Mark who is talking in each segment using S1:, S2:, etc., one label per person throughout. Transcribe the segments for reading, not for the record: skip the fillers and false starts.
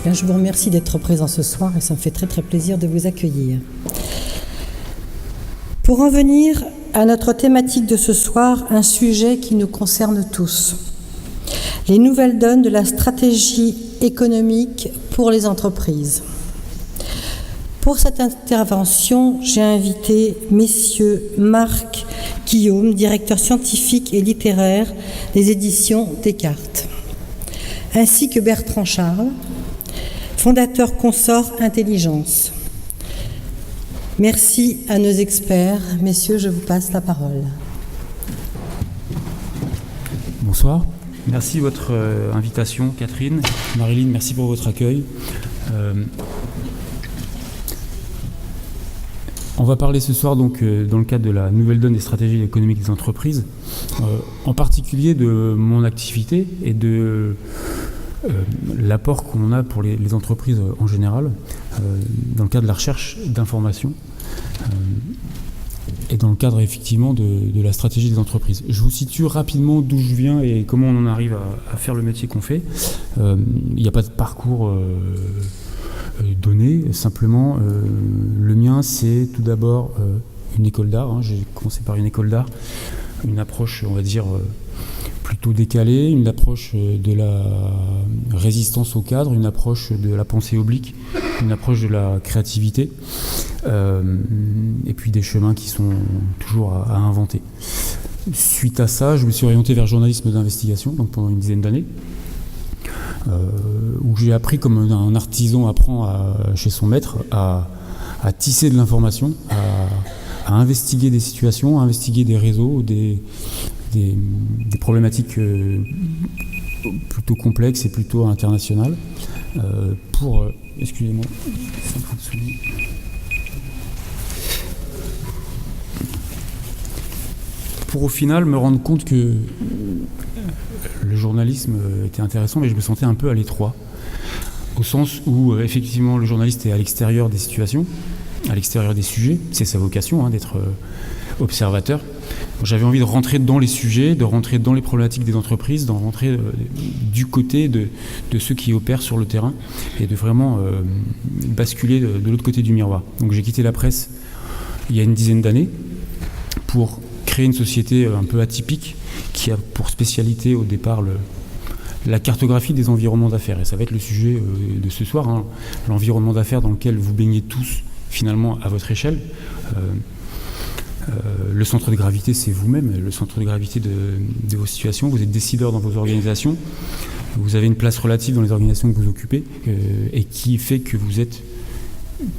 S1: Bien, je vous remercie d'être présent ce soir et ça me fait très très plaisir de vous accueillir. Pour en venir à notre thématique de ce soir, un sujet qui nous concerne tous. Les nouvelles donnes de la stratégie économique pour les entreprises. Pour cette intervention, j'ai invité messieurs Marc Guillaume, directeur scientifique et littéraire des éditions Descartes, ainsi que Bertrand Charles, fondateur Consort Intelligence. Merci à nos experts. Messieurs, je vous passe la parole.
S2: Bonsoir. Merci de votre invitation, Catherine. Marilyn, merci pour votre accueil. On va parler ce soir donc dans le cadre de la nouvelle donne des stratégies économiques des entreprises, en particulier de mon activité et de l'apport qu'on a pour les entreprises en général, dans le cadre de la recherche d'informations et dans le cadre effectivement de la stratégie des entreprises. Je vous situe rapidement d'où je viens et comment on en arrive à faire le métier qu'on fait. Il n'y a pas de parcours donné, simplement le mien c'est tout d'abord une école d'art. J'ai commencé par une école d'art, une approche on va dire plutôt décalée, une approche de la résistance au cadre, une approche de la pensée oblique, une approche de la créativité, et puis des chemins qui sont toujours à inventer. Suite à ça, je me suis orienté vers le journalisme d'investigation, donc pendant une dizaine d'années, où j'ai appris comme un artisan apprend chez son maître à tisser de l'information, à investiguer des situations, à investiguer des réseaux, des problématiques plutôt complexes et plutôt internationales pour... excusez-moi, c'est en train de sonner. Pour au final me rendre compte que le journalisme était intéressant, mais je me sentais un peu à l'étroit, au sens où effectivement le journaliste est à l'extérieur des situations, à l'extérieur des sujets, c'est sa vocation d'être observateur. J'avais envie de rentrer dans les sujets, de rentrer dans les problématiques des entreprises, de rentrer du côté de ceux qui opèrent sur le terrain et de vraiment basculer de l'autre côté du miroir. Donc j'ai quitté la presse il y a une dizaine d'années pour créer une société un peu atypique qui a pour spécialité au départ la cartographie des environnements d'affaires. Et ça va être le sujet de ce soir, l'environnement d'affaires dans lequel vous baignez tous finalement à votre échelle. Le centre de gravité, c'est vous-même, le centre de gravité de vos situations. Vous êtes décideur dans vos organisations, vous avez une place relative dans les organisations que vous occupez et qui fait que vous êtes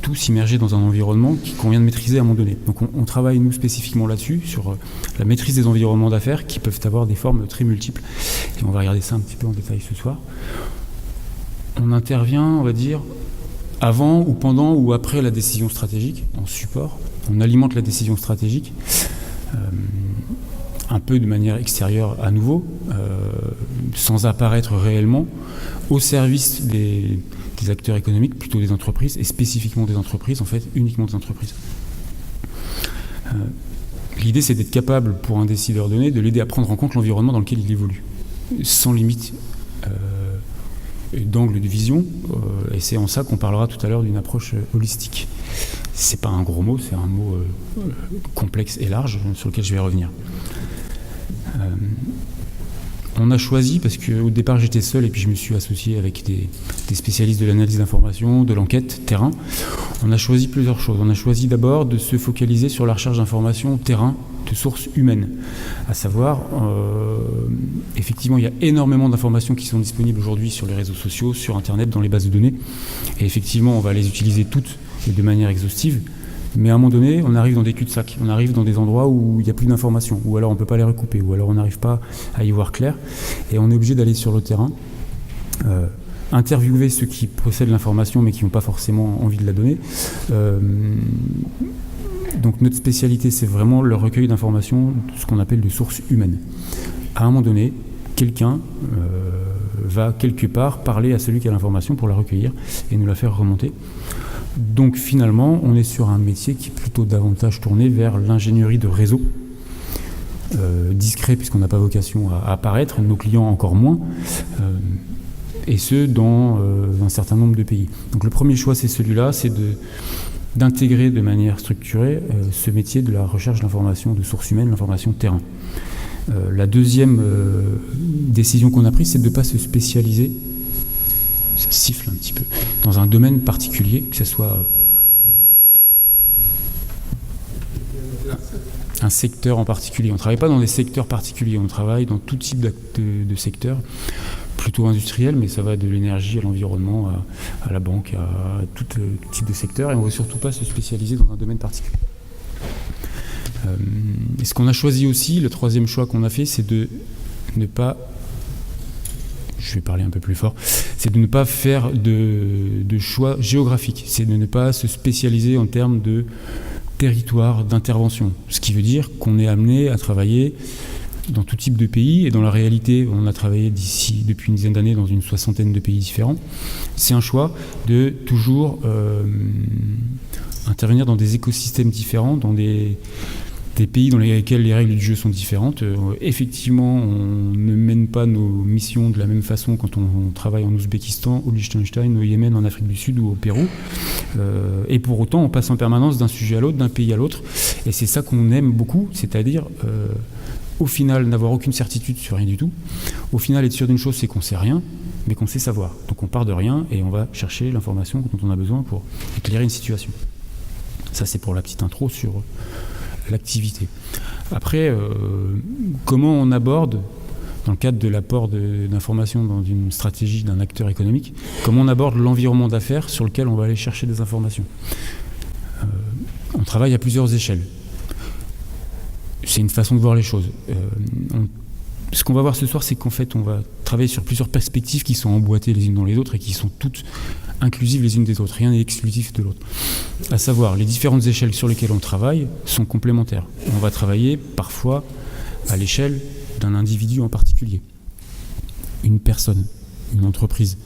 S2: tous immergés dans un environnement qu'il convient de maîtriser à un moment donné. Donc on travaille nous spécifiquement là-dessus, sur la maîtrise des environnements d'affaires qui peuvent avoir des formes très multiples. Et on va regarder ça un petit peu en détail ce soir. On intervient, on va dire, avant ou pendant ou après la décision stratégique, en support. On alimente la décision stratégique, un peu de manière extérieure à nouveau, sans apparaître réellement, au service des acteurs économiques, plutôt des entreprises, et spécifiquement des entreprises, en fait, uniquement des entreprises. L'idée, c'est d'être capable, pour un décideur donné, de l'aider à prendre en compte l'environnement dans lequel il évolue, sans limite d'angle de vision, et c'est en ça qu'on parlera tout à l'heure d'une approche holistique. C'est pas un gros mot, c'est un mot complexe et large, sur lequel je vais revenir. On a choisi, parce qu'au départ j'étais seul et puis je me suis associé avec des spécialistes de l'analyse d'information, de l'enquête terrain. On a choisi plusieurs choses. On a choisi d'abord de se focaliser sur la recherche d'informations terrain de sources humaines. À savoir, effectivement, il y a énormément d'informations qui sont disponibles aujourd'hui sur les réseaux sociaux, sur Internet, dans les bases de données. Et effectivement, on va les utiliser toutes et de manière exhaustive. Mais à un moment donné, on arrive dans des cul-de-sac, on arrive dans des endroits où il n'y a plus d'informations, ou alors on ne peut pas les recouper, ou alors on n'arrive pas à y voir clair, et on est obligé d'aller sur le terrain, interviewer ceux qui possèdent l'information mais qui n'ont pas forcément envie de la donner. Donc notre spécialité, c'est vraiment le recueil d'informations, ce qu'on appelle de sources humaines. À un moment donné, quelqu'un va quelque part parler à celui qui a l'information pour la recueillir et nous la faire remonter. Donc finalement, on est sur un métier qui est plutôt davantage tourné vers l'ingénierie de réseau, discret puisqu'on n'a pas vocation à apparaître, nos clients encore moins, et ce, dans un certain nombre de pays. Donc le premier choix, c'est celui-là, c'est d'intégrer de manière structurée ce métier de la recherche d'information de sources humaines, l'information de terrain. La deuxième décision qu'on a prise, c'est de ne pas se spécialiser, ça siffle un petit peu, dans un domaine particulier, que ce soit un secteur en particulier. On ne travaille pas dans des secteurs particuliers, on travaille dans tout type de secteurs, plutôt industriels, mais ça va de l'énergie à l'environnement, à la banque, à tout type de secteur, et on ne veut surtout pas se spécialiser dans un domaine particulier. Et ce qu'on a choisi aussi, le troisième choix qu'on a fait, c'est de ne pas, je vais parler un peu plus fort, c'est de ne pas faire de choix géographiques, c'est de ne pas se spécialiser en termes de territoire d'intervention, ce qui veut dire qu'on est amené à travailler dans tout type de pays, et dans la réalité, on a travaillé depuis une dizaine d'années dans une 60aine de pays différents. C'est un choix de toujours intervenir dans des écosystèmes différents, dans des pays dans lesquels les règles du jeu sont différentes. Effectivement, on ne mène pas nos missions de la même façon quand on travaille en Ouzbékistan, au Liechtenstein, au Yémen, en Afrique du Sud ou au Pérou. Et pour autant, on passe en permanence d'un sujet à l'autre, d'un pays à l'autre. Et c'est ça qu'on aime beaucoup, c'est-à-dire, au final, n'avoir aucune certitude sur rien du tout. Au final, être sûr d'une chose, c'est qu'on ne sait rien, mais qu'on sait savoir. Donc on part de rien et on va chercher l'information dont on a besoin pour éclairer une situation. Ça, c'est pour la petite intro sur l'activité. Après, comment on aborde, dans le cadre de l'apport d'informations dans une stratégie d'un acteur économique, comment on aborde l'environnement d'affaires sur lequel on va aller chercher des informations. On travaille à plusieurs échelles. C'est une façon de voir les choses. Ce qu'on va voir ce soir, c'est qu'en fait, on va travailler sur plusieurs perspectives qui sont emboîtées les unes dans les autres et qui sont toutes inclusives les unes des autres. Rien n'est exclusif de l'autre. À savoir, les différentes échelles sur lesquelles on travaille sont complémentaires. On va travailler parfois à l'échelle d'un individu en particulier, une personne, une entreprise,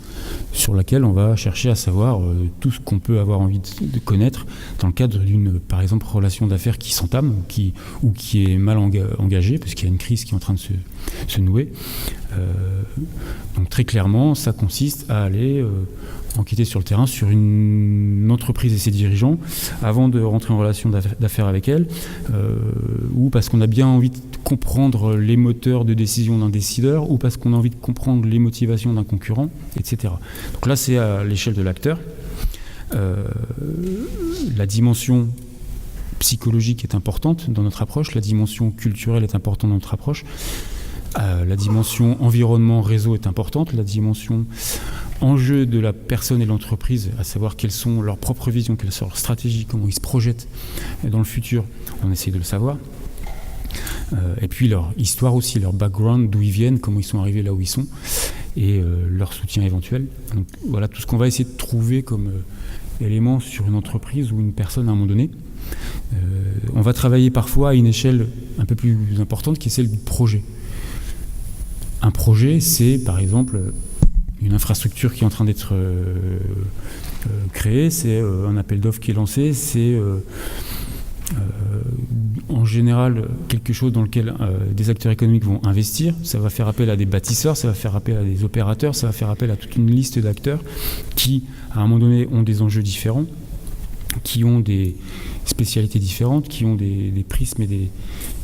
S2: sur laquelle on va chercher à savoir tout ce qu'on peut avoir envie de connaître dans le cadre d'une, par exemple, relation d'affaires qui s'entame ou qui est mal engagée, parce qu'il y a une crise qui est en train de se nouer. Donc très clairement, ça consiste à aller enquêter sur le terrain sur une entreprise et ses dirigeants avant de rentrer en relation d'affaires avec elle, ou parce qu'on a bien envie de comprendre les moteurs de décision d'un décideur, ou parce qu'on a envie de comprendre les motivations d'un concurrent, etc. Donc là, c'est à l'échelle de l'acteur. La dimension psychologique est importante dans notre approche, la dimension culturelle est importante dans notre approche, la dimension environnement, réseau est importante, la dimension enjeu de la personne et de l'entreprise, à savoir quelles sont leurs propres visions, quelles sont leurs stratégies, comment ils se projettent dans le futur, on essaie de le savoir. Et puis leur histoire aussi, leur background, d'où ils viennent, comment ils sont arrivés là où ils sont, et leur soutien éventuel. Donc voilà tout ce qu'on va essayer de trouver comme élément sur une entreprise ou une personne à un moment donné. On va travailler parfois à une échelle un peu plus importante qui est celle du projet. Un projet, c'est par exemple une infrastructure qui est en train d'être créée, c'est un appel d'offres qui est lancé, c'est en général quelque chose dans lequel des acteurs économiques vont investir. Ça va faire appel à des bâtisseurs, ça va faire appel à des opérateurs, ça va faire appel à toute une liste d'acteurs qui, à un moment donné, ont des enjeux différents, qui ont des spécialités différentes, qui ont des prismes et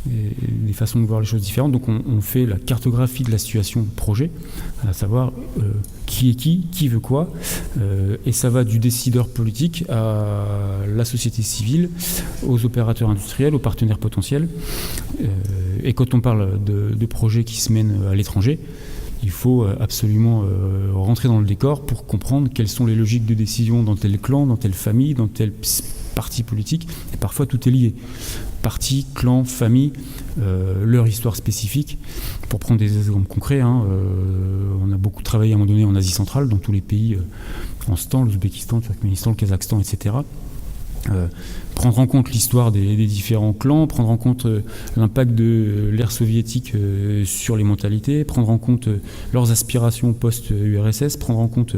S2: des façons de voir les choses différentes. Donc on fait la cartographie de la situation projet, à savoir qui est qui veut quoi, et ça va du décideur politique à la société civile, aux opérateurs industriels, aux partenaires potentiels. Et quand on parle de projets qui se mènent à l'étranger, il faut absolument rentrer dans le décor pour comprendre quelles sont les logiques de décision dans tel clan, dans telle famille, dans tel parti politique, et parfois tout est lié. Parti, clan, famille, leur histoire spécifique. Pour prendre des exemples concrets, on a beaucoup travaillé à un moment donné en Asie centrale, dans tous les pays en ce temps, l'Ouzbékistan, le Turkménistan, le Kazakhstan, etc. Prendre en compte l'histoire des différents clans, prendre en compte l'impact de l'ère soviétique sur les mentalités, prendre en compte leurs aspirations post-URSS, prendre en compte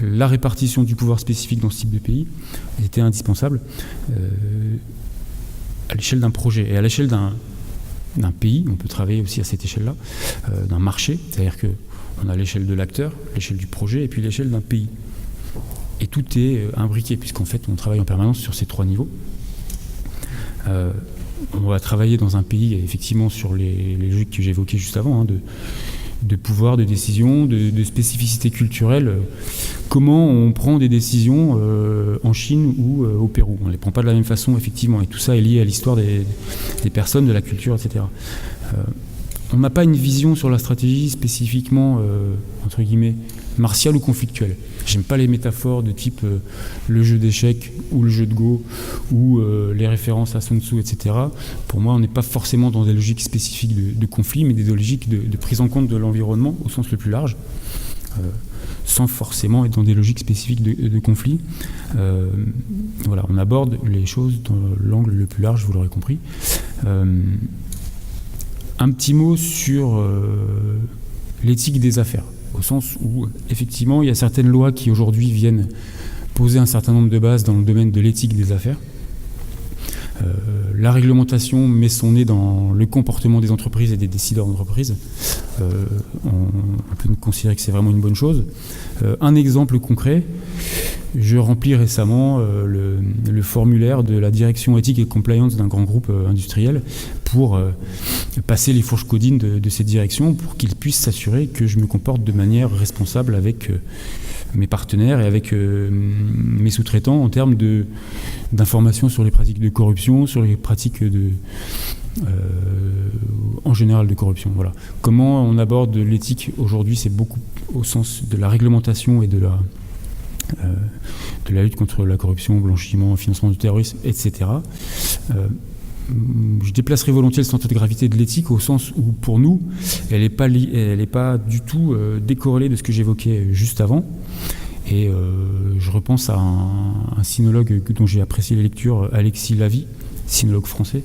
S2: la répartition du pouvoir spécifique dans ce type de pays, était indispensable à l'échelle d'un projet. Et à l'échelle d'un pays, on peut travailler aussi à cette échelle-là, d'un marché, c'est-à-dire que On a l'échelle de l'acteur, l'échelle du projet et puis l'échelle d'un pays. Et tout est imbriqué, puisqu'en fait, on travaille en permanence sur ces 3 niveaux. On va travailler dans un pays, effectivement, sur les logiques que j'évoquais juste avant, de pouvoir, de décision, de spécificité culturelle. Comment on prend des décisions en Chine ou au Pérou. On ne les prend pas de la même façon, effectivement. Et tout ça est lié à l'histoire des personnes, de la culture, etc. On n'a pas une vision sur la stratégie spécifiquement, entre guillemets, martiale ou conflictuelle. J'aime pas les métaphores de type le jeu d'échecs ou le jeu de Go ou les références à Sun Tzu, etc. Pour moi, on n'est pas forcément dans des logiques spécifiques de conflit, mais des logiques de prise en compte de l'environnement au sens le plus large, sans forcément être dans des logiques spécifiques de conflit. Voilà, on aborde les choses dans l'angle le plus large, vous l'aurez compris. Un petit mot sur l'éthique des affaires, au sens où, effectivement, il y a certaines lois qui, aujourd'hui, viennent poser un certain nombre de bases dans le domaine de l'éthique des affaires. La réglementation met son nez dans le comportement des entreprises et des décideurs d'entreprise. On peut considérer que c'est vraiment une bonne chose. Un exemple concret, je remplis récemment le formulaire de la direction éthique et compliance d'un grand groupe industriel pour passer les fourches codines de cette direction pour qu'ils puissent s'assurer que je me comporte de manière responsable avec mes partenaires et avec mes sous-traitants en termes d'informations sur les pratiques de corruption, sur les pratiques en général de corruption. Voilà. Comment on aborde l'éthique aujourd'hui, c'est beaucoup au sens de la réglementation et de la lutte contre la corruption, blanchiment, financement du terrorisme, etc. Je déplacerai volontiers le centre de gravité de l'éthique au sens où, pour nous, elle n'est pas du tout décorrélée de ce que j'évoquais juste avant. Et je repense à un sinologue dont j'ai apprécié les lectures, Alexis Lavie, sinologue français,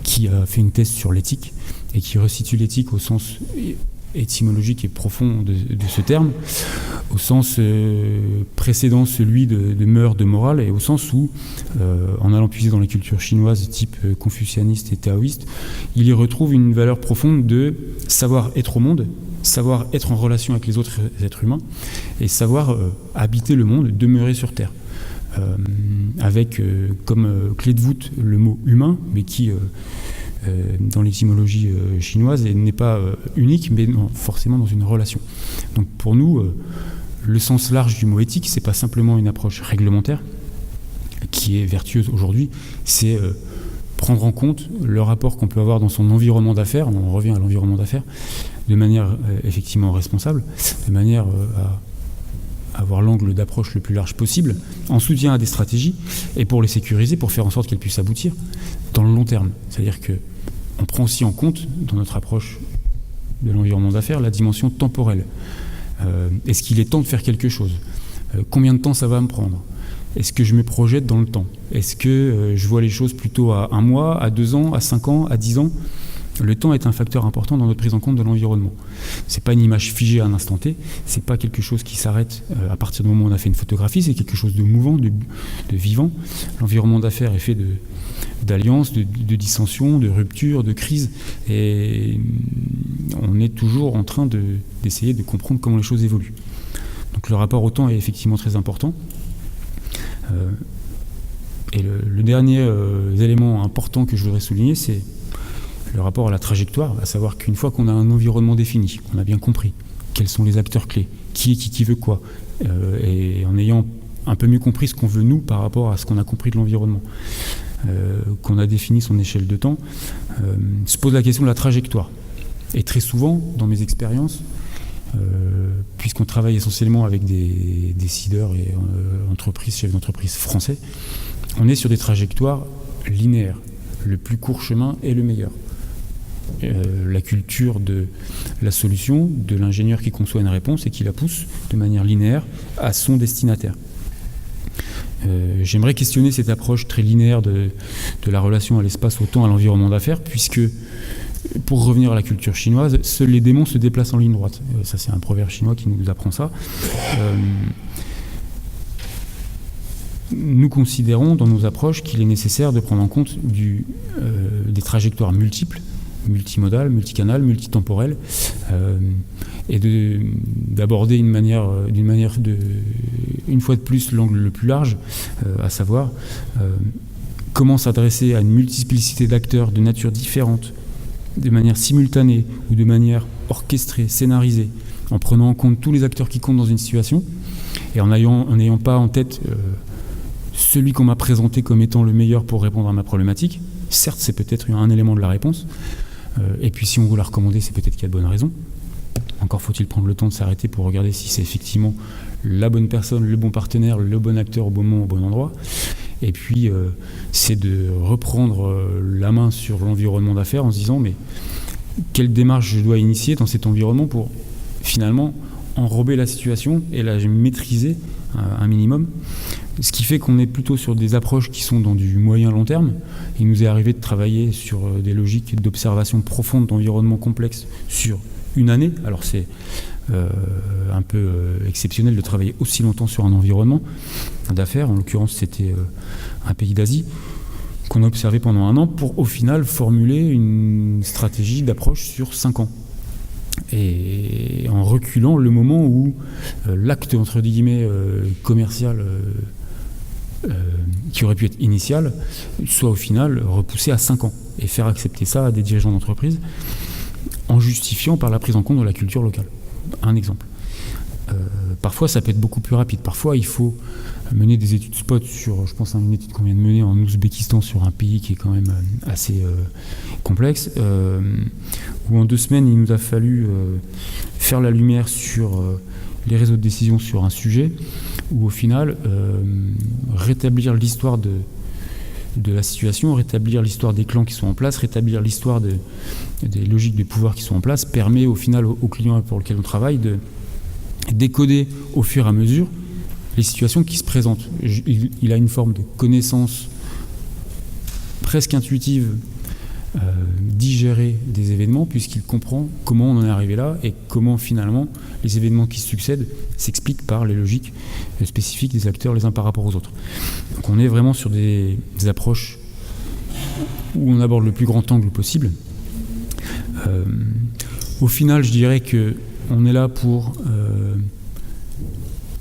S2: qui a fait une thèse sur l'éthique et qui resitue l'éthique au sens étymologique et profond de ce terme, au sens précédant celui de mœurs, de morale, et au sens où, en allant puiser dans les cultures chinoises type confucianiste et taoïste, il y retrouve une valeur profonde de savoir être au monde, savoir être en relation avec les autres êtres humains, et savoir habiter le monde, demeurer sur Terre. Avec comme clé de voûte le mot humain, mais qui dans l'étymologie chinoise n'est pas unique, mais forcément dans une relation. Donc pour nous, le sens large du mot éthique, c'est pas simplement une approche réglementaire qui est vertueuse aujourd'hui, c'est prendre en compte le rapport qu'on peut avoir dans son environnement d'affaires, on revient à l'environnement d'affaires, de manière effectivement responsable, de manière à avoir l'angle d'approche le plus large possible, en soutien à des stratégies, et pour les sécuriser, pour faire en sorte qu'elles puissent aboutir dans le long terme. C'est-à-dire qu'on prend aussi en compte, dans notre approche de l'environnement d'affaires, la dimension temporelle. Est-ce qu'il est temps de faire quelque chose ? Combien de temps ça va me prendre ? Est-ce que je me projette dans le temps ? Est-ce que je vois les choses plutôt à 1 mois, à 2 ans, à 5 ans, à 10 ans ? Le temps est un facteur important dans notre prise en compte de l'environnement. C'est pas une image figée à un instant T, c'est pas quelque chose qui s'arrête à partir du moment où on a fait une photographie, c'est quelque chose de mouvant, de vivant. L'environnement d'affaires est fait d'alliances, de dissensions, de ruptures, de crises, et on est toujours en train d'essayer de comprendre comment les choses évoluent. Donc le rapport au temps est effectivement très important. Et le dernier élément important que je voudrais souligner, c'est le rapport à la trajectoire, à savoir qu'une fois qu'on a un environnement défini, qu'on a bien compris quels sont les acteurs clés, qui veut quoi, et en ayant un peu mieux compris ce qu'on veut nous par rapport à ce qu'on a compris de l'environnement, qu'on a défini son échelle de temps, se pose la question de la trajectoire. Et très souvent, dans mes expériences, puisqu'on travaille essentiellement avec des décideurs et chefs d'entreprise français, on est sur des trajectoires linéaires. Le plus court chemin est le meilleur. La culture de la solution, de l'ingénieur qui conçoit une réponse et qui la pousse de manière linéaire à son destinataire. J'aimerais questionner cette approche très linéaire de la relation à l'espace, au temps, à l'environnement d'affaires, puisque, pour revenir à la culture chinoise, seuls les démons se déplacent en ligne droite. Ça, c'est un proverbe chinois qui nous apprend ça. Nous considérons dans nos approches qu'il est nécessaire de prendre en compte des trajectoires multiples, multimodal, multicanal, multitemporel, et d'aborder une fois de plus l'angle le plus large, à savoir comment s'adresser à une multiplicité d'acteurs de nature différente, de manière simultanée ou de manière orchestrée, scénarisée, en prenant en compte tous les acteurs qui comptent dans une situation et en n'ayant pas en tête celui qu'on m'a présenté comme étant le meilleur pour répondre à ma problématique. Certes, c'est peut-être un élément de la réponse, et puis si on vous l'a recommandé, c'est peut-être qu'il y a de bonnes raisons. Encore faut-il prendre le temps de s'arrêter pour regarder si c'est effectivement la bonne personne, le bon partenaire, le bon acteur au bon moment, au bon endroit. Et puis, c'est de reprendre la main sur l'environnement d'affaires en se disant, mais quelle démarche je dois initier dans cet environnement pour finalement enrober la situation et la maîtriser un minimum. Ce qui fait qu'on est plutôt sur des approches qui sont dans du moyen-long terme. Il nous est arrivé de travailler sur des logiques d'observation profonde d'environnements complexes sur une année. Alors c'est un peu exceptionnel de travailler aussi longtemps sur un environnement d'affaires. En l'occurrence, c'était un pays d'Asie qu'on a observé pendant un an pour au final formuler une stratégie d'approche sur 5 ans. Et en reculant le moment où l'acte entre guillemets commercial qui aurait pu être initial soit au final repoussé à 5 ans et faire accepter ça à des dirigeants d'entreprise en justifiant par la prise en compte de la culture locale. Un exemple. Parfois ça peut être beaucoup plus rapide. Parfois il faut mener des études spot sur, je pense à une étude qu'on vient de mener en Ouzbékistan sur un pays qui est quand même assez complexe, où en 2 semaines il nous a fallu faire la lumière sur les réseaux de décision sur un sujet, où au final rétablir l'histoire de la situation, rétablir l'histoire des clans qui sont en place, rétablir l'histoire des logiques de pouvoir qui sont en place, permet au final aux clients pour lesquels on travaille de décoder au fur et à mesure les situations qui se présentent. Il a une forme de connaissance presque intuitive, digérée des événements, puisqu'il comprend comment on en est arrivé là et comment finalement les événements qui se succèdent s'expliquent par les logiques spécifiques des acteurs les uns par rapport aux autres. Donc on est vraiment sur des approches où on aborde le plus grand angle possible. Au final, je dirais que on est là pour...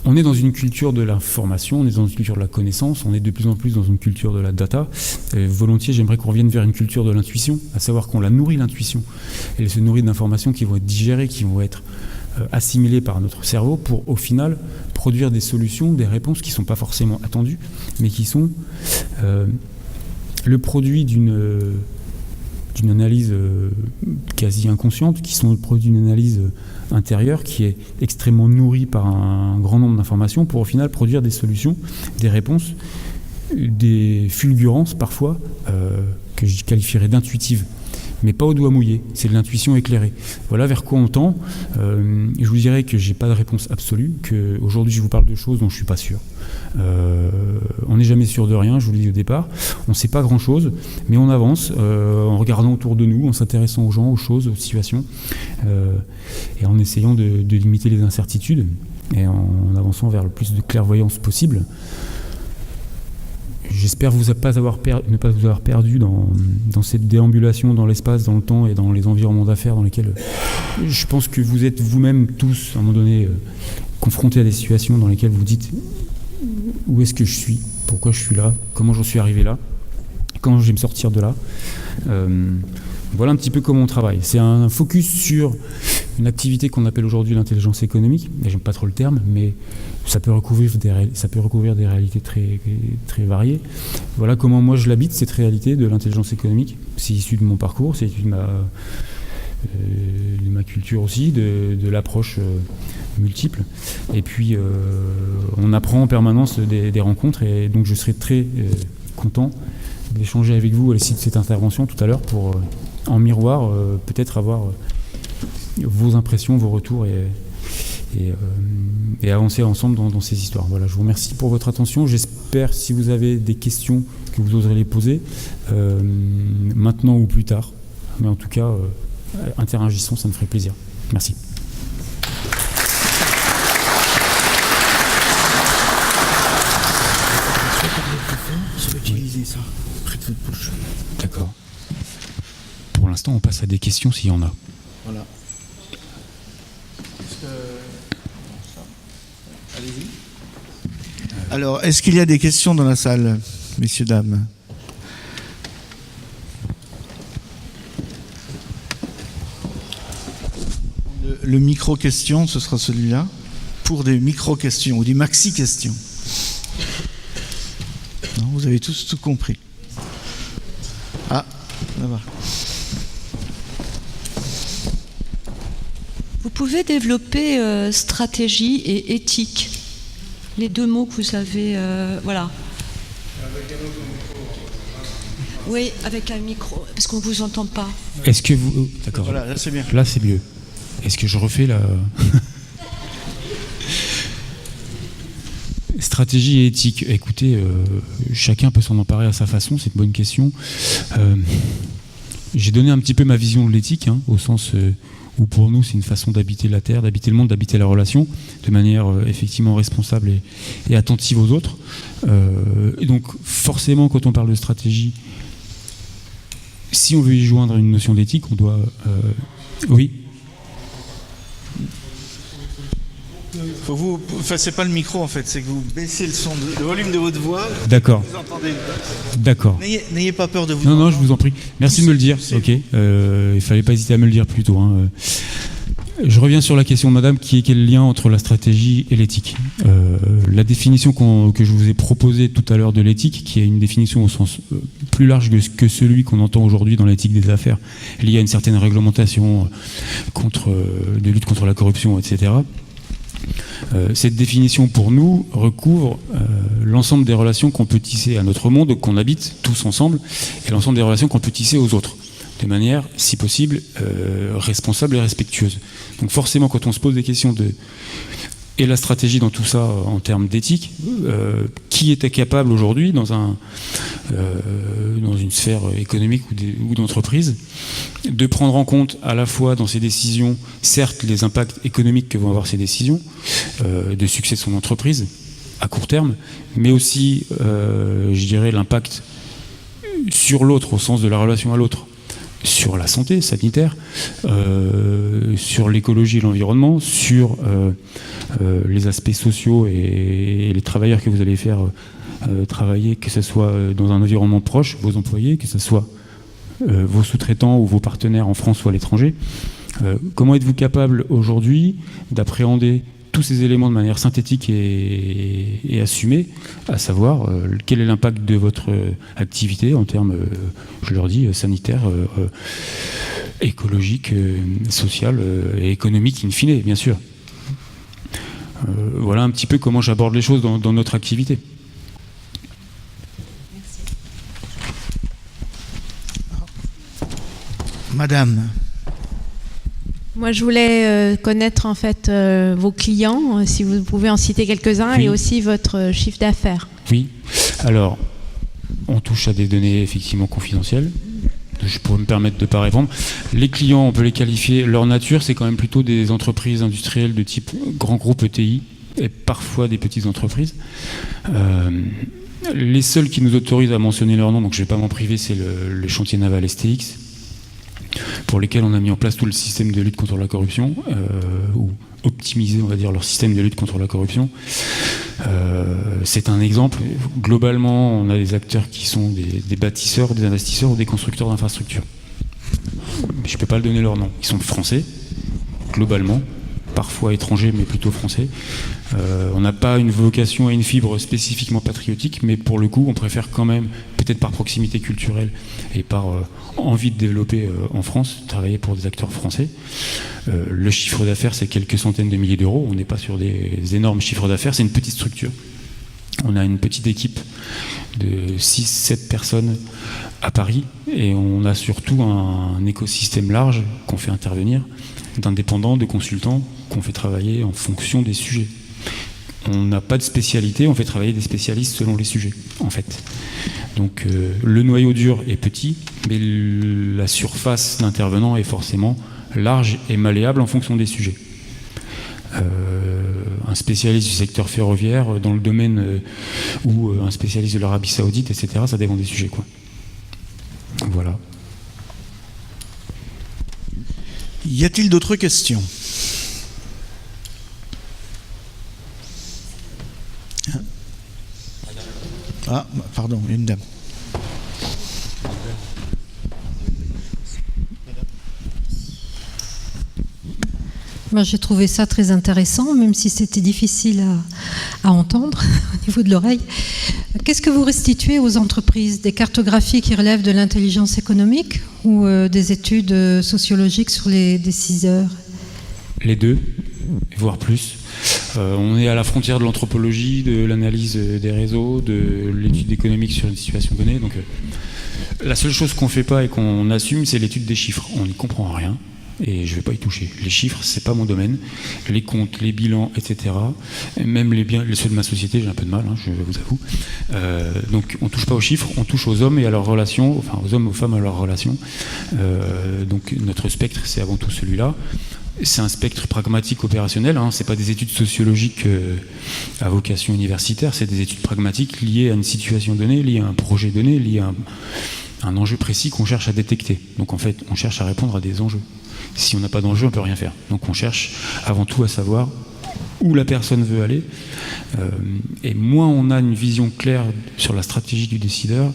S2: on est dans une culture de l'information, on est dans une culture de la connaissance, on est de plus en plus dans une culture de la data. Volontiers, j'aimerais qu'on revienne vers une culture de l'intuition, à savoir qu'on la nourrit, l'intuition. Elle se nourrit d'informations qui vont être digérées, qui vont être assimilées par notre cerveau pour, au final, produire des solutions, des réponses qui ne sont pas forcément attendues, mais qui sont le produit d'une analyse quasi inconsciente, qui sont le produit d'une analyse intérieure qui est extrêmement nourrie par un grand nombre d'informations pour au final produire des solutions, des réponses, des fulgurances parfois que je qualifierais d'intuitives, mais pas au doigt mouillé, c'est de l'intuition éclairée. Voilà vers quoi on tend. Je vous dirais que j'ai pas de réponse absolue, qu'aujourd'hui je vous parle de choses dont je suis pas sûr. On n'est jamais sûr de rien, je vous le dis au départ. On ne sait pas grand-chose, mais on avance en regardant autour de nous, en s'intéressant aux gens, aux choses, aux situations, et en essayant de limiter les incertitudes, et en avançant vers le plus de clairvoyance possible. J'espère ne pas vous avoir perdu dans cette déambulation dans l'espace, dans le temps et dans les environnements d'affaires dans lesquels je pense que vous êtes vous-même tous, à un moment donné, confrontés à des situations dans lesquelles vous dites où est-ce que je suis, pourquoi je suis là, comment j'en suis arrivé là, comment je vais me sortir de là. Voilà un petit peu comment on travaille. C'est un focus sur une activité qu'on appelle aujourd'hui l'intelligence économique. J'aime pas trop le terme, mais ça peut recouvrir des réalités très, très variées. Voilà comment moi je l'habite, cette réalité de l'intelligence économique. C'est issu de mon parcours, c'est issu de ma culture aussi, de l'approche multiple. Et puis on apprend en permanence des rencontres, et donc je serai très content d'échanger avec vous à l'issue de cette intervention tout à l'heure pour en miroir peut-être avoir vos impressions, vos retours et avancer ensemble dans ces histoires. Voilà, je vous remercie pour votre attention. J'espère, si vous avez des questions, que vous oserez les poser maintenant ou plus tard. Mais en tout cas, interagissons, ça me ferait plaisir. Merci. Je vais utiliser ça près de votre bouche. D'accord. Pour l'instant. l'instant, on passe à des questions s'il y en a.
S3: Voilà. Allez-y. Alors, est-ce qu'il y a des questions dans la salle, messieurs, dames ? Le micro-question, ce sera celui-là, pour des micro-questions ou des maxi-questions. Non, vous avez tous tout compris. Ah, là-bas.
S4: Vous pouvez développer stratégie et éthique, les deux mots que vous avez, voilà. Oui, avec un micro, parce qu'on ne vous entend pas.
S2: Est-ce que vous... D'accord.
S3: Voilà, là c'est bien.
S2: Là c'est mieux. Est-ce que je refais la... Stratégie et éthique. Écoutez, chacun peut s'en emparer à sa façon, c'est une bonne question. J'ai donné un petit peu ma vision de l'éthique, au sens où pour nous c'est une façon d'habiter la Terre, d'habiter le monde, d'habiter la relation, de manière effectivement responsable et attentive aux autres. Et donc forcément quand on parle de stratégie, si on veut y joindre une notion d'éthique, on doit... Oui.
S3: C'est pas le micro en fait, c'est que vous baissez le volume de votre voix.
S2: D'accord.
S3: Vous entendez.
S2: D'accord.
S3: N'ayez pas peur de vous.
S2: Non, je vous en prie. Merci de me le dire. Ok. Il fallait pas hésiter à me le dire plus tôt. Je reviens sur la question de madame, qui est quel lien entre la stratégie et l'éthique. La définition que je vous ai proposée tout à l'heure de l'éthique, qui est une définition au sens plus large que celui qu'on entend aujourd'hui dans l'éthique des affaires, liée à une certaine réglementation de lutte contre la corruption, etc. Cette définition pour nous recouvre l'ensemble des relations qu'on peut tisser à notre monde, qu'on habite tous ensemble, et l'ensemble des relations qu'on peut tisser aux autres, de manière, si possible, responsable et respectueuse. Donc forcément, quand on se pose des questions et la stratégie dans tout ça en termes d'éthique, qui était capable aujourd'hui dans une sphère économique ou d'entreprise de prendre en compte à la fois dans ses décisions, certes les impacts économiques que vont avoir ces décisions, de succès de son entreprise à court terme, mais aussi, je dirais, l'impact sur l'autre au sens de la relation à l'autre, sur la santé sanitaire, sur l'écologie et l'environnement, sur les aspects sociaux et les travailleurs que vous allez faire travailler, que ce soit dans un environnement proche, vos employés, que ce soit vos sous-traitants ou vos partenaires en France ou à l'étranger. Comment êtes-vous capable aujourd'hui d'appréhender tous ces éléments de manière synthétique et assumée, à savoir quel est l'impact de votre activité en termes, je leur dis, sanitaires, écologiques, social et économiques in fine, bien sûr. Voilà un petit peu comment j'aborde les choses dans notre activité.
S3: Madame.
S5: Moi, je voulais connaître en fait vos clients, si vous pouvez en citer quelques-uns, oui. Et aussi votre chiffre d'affaires.
S2: Oui. Alors, on touche à des données effectivement confidentielles. Je pourrais me permettre de ne pas répondre. Les clients, on peut les qualifier. Leur nature, c'est quand même plutôt des entreprises industrielles de type grand groupe ETI et parfois des petites entreprises. Les seuls qui nous autorisent à mentionner leur nom, donc je ne vais pas m'en priver, c'est le chantier naval STX, pour lesquels on a mis en place tout le système de lutte contre la corruption, ou optimiser, on va dire, leur système de lutte contre la corruption. C'est un exemple. Globalement, on a des acteurs qui sont des bâtisseurs, des investisseurs ou des constructeurs d'infrastructures. Je ne peux pas le donner leur nom. Ils sont français, globalement, parfois étrangers, mais plutôt français. On n'a pas une vocation et une fibre spécifiquement patriotique, mais pour le coup, on préfère quand même, peut-être par proximité culturelle et par envie de développer en France, travailler pour des acteurs français. Le chiffre d'affaires, c'est quelques centaines de milliers d'euros. On n'est pas sur des énormes chiffres d'affaires, c'est une petite structure. On a une petite équipe de 6-7 personnes à Paris et on a surtout un écosystème large qu'on fait intervenir, d'indépendants, de consultants, qu'on fait travailler en fonction des sujets. On n'a pas de spécialité, on fait travailler des spécialistes selon les sujets, en fait. Donc le noyau dur est petit, mais la surface d'intervenants est forcément large et malléable en fonction des sujets. Un spécialiste du secteur ferroviaire dans le domaine ou un spécialiste de l'Arabie Saoudite, etc., ça dépend des sujets, quoi. Voilà.
S3: Y a-t-il d'autres questions? Ah, pardon, une dame.
S6: Moi, j'ai trouvé ça très intéressant, même si c'était difficile à entendre au niveau de l'oreille. Qu'est-ce que vous restituez aux entreprises? Des cartographies qui relèvent de l'intelligence économique ou des études sociologiques sur les décideurs?
S2: Les deux, voire plus. On est à la frontière de l'anthropologie, de l'analyse des réseaux, de l'étude économique sur une situation donnée. Donc, la seule chose qu'on ne fait pas et qu'on assume, c'est l'étude des chiffres. On n'y comprend rien. Et je ne vais pas y toucher. Les chiffres, c'est pas mon domaine. Les comptes, les bilans, etc. Et même ceux de ma société, j'ai un peu de mal, hein, je vous avoue. Donc on ne touche pas aux chiffres, on touche aux hommes et à leurs relations, enfin aux hommes, aux femmes, à leurs relations. Donc notre spectre, c'est avant tout celui-là. C'est un spectre pragmatique opérationnel, hein. C'est pas des études sociologiques à vocation universitaire, c'est des études pragmatiques liées à une situation donnée, liées à un projet donné, liées à un enjeu précis qu'on cherche à détecter. Donc en fait, on cherche à répondre à des enjeux. Si on n'a pas d'enjeu, on ne peut rien faire. Donc on cherche avant tout à savoir où la personne veut aller. Et moins on a une vision claire sur la stratégie du décideur,